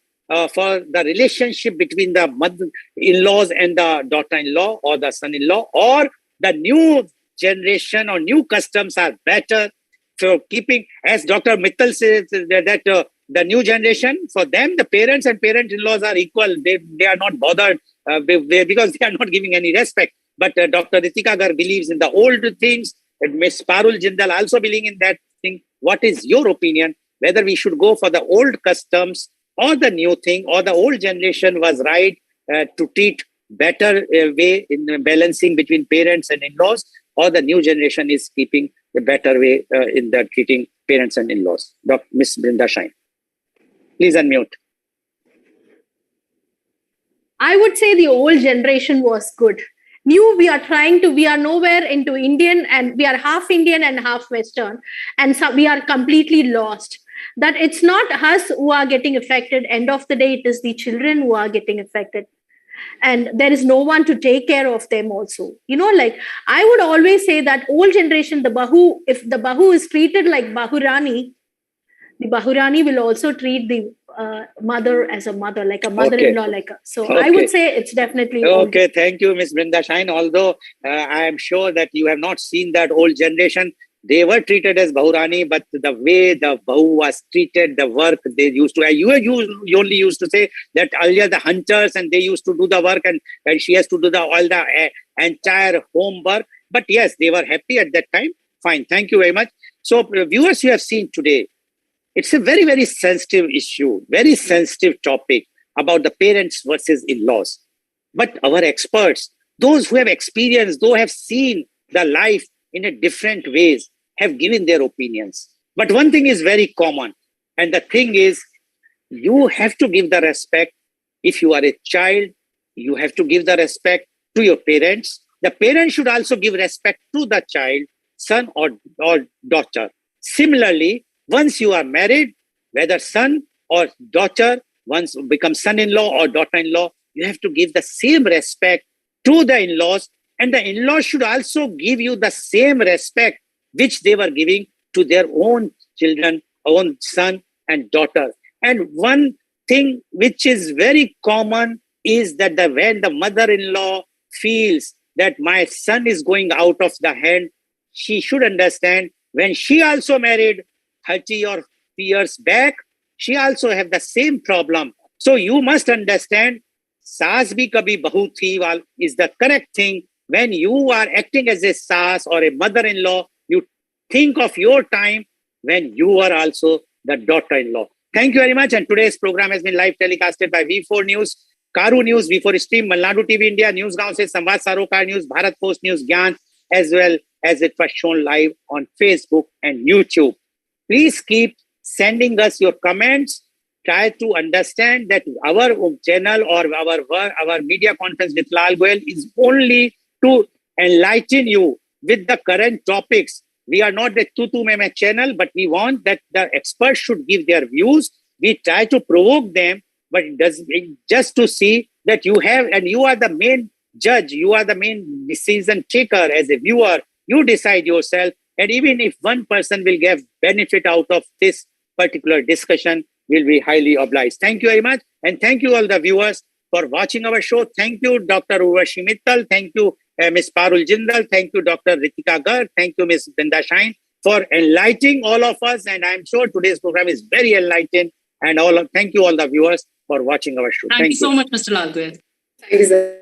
for the relationship between the mother-in-laws and the daughter-in-law or the son-in-law, or the new generation or new customs are better for keeping, as Dr. Mittal says, that the new generation, for them, the parents and parent-in-laws are equal. They are not bothered because they are not giving any respect. But Dr. Ritika Garg believes in the old things. Ms. Parul Jindal also believes in that thing. What is your opinion? Whether we should go for the old customs or the new thing, or the old generation was right to treat better way in balancing between parents and in-laws, or the new generation is keeping the better way in the treating parents and in-laws? Dr. Ms. Brinda Shine. Please unmute. I would say the old generation was good. New, we are nowhere into Indian, and we are half Indian and half Western, and so we are completely lost. That it's not us who are getting affected. End of the day, it is the children who are getting affected. And there is no one to take care of them also. Like I would always say that old generation, the Bahu, if the Bahu is treated like Bahurani, the Bahurani will also treat the mother as a mother, like a mother-in-law, I would say it's definitely okay. Thank you, Ms. Brinda Shine. Although I am sure that you have not seen that old generation. They were treated as Bahurani, but the way the Bahu was treated, the work they used to, you only used to say that earlier the hunters and they used to do the work, and she has to do all the entire homework. But yes, they were happy at that time. Fine. Thank you very much. So viewers, you have seen today, it's a very, very sensitive issue, very sensitive topic about the parents versus in-laws. But our experts, those who have experienced, those who have seen the life in a different ways, have given their opinions. But one thing is very common. And the thing is, you have to give the respect. If you are a child, you have to give the respect to your parents. The parents should also give respect to the child, son or daughter. Similarly, once you are married, whether son or daughter, once become son-in-law or daughter-in-law, you have to give the same respect to the in-laws, and the in-laws should also give you the same respect which they were giving to their own children, own son and daughter. And one thing which is very common is that when the mother-in-law feels that my son is going out of the hand, she should understand when she also married 30 or 50 years back, she also have the same problem. So you must understand, saas bhi kabhi bahu thi is the correct thing. When you are acting as a saas or a mother-in-law, you think of your time when you are also the daughter-in-law. Thank you very much. And today's program has been live telecasted by V4 News, Caru News, V4 Stream, Malnadu TV India, Newsgaon se Samvad Sarokar News, Bharat Post News, Gyan, as well as it was shown live on Facebook and YouTube. Please keep sending us your comments. Try to understand that our channel or our media conference with Lal Goel is only to enlighten you with the current topics. We are not the tutu meme channel, but we want that the experts should give their views. We try to provoke them, but just to see that you have, and you are the main judge, you are the main decision taker as a viewer. You decide yourself. And even if one person will get benefit out of this particular discussion, we'll be highly obliged. Thank you very much. And thank you all the viewers for watching our show. Thank you, Dr. Urvashi Mittal. Thank you, Ms. Parul Jindal. Thank you, Dr. Ritika Garg. Thank you, Ms. Brinda Shine, for enlightening all of us. And I'm sure today's program is very enlightening. And thank you all the viewers for watching our show. Thank you so much, Mr. Lal Goel. Thank you, sir.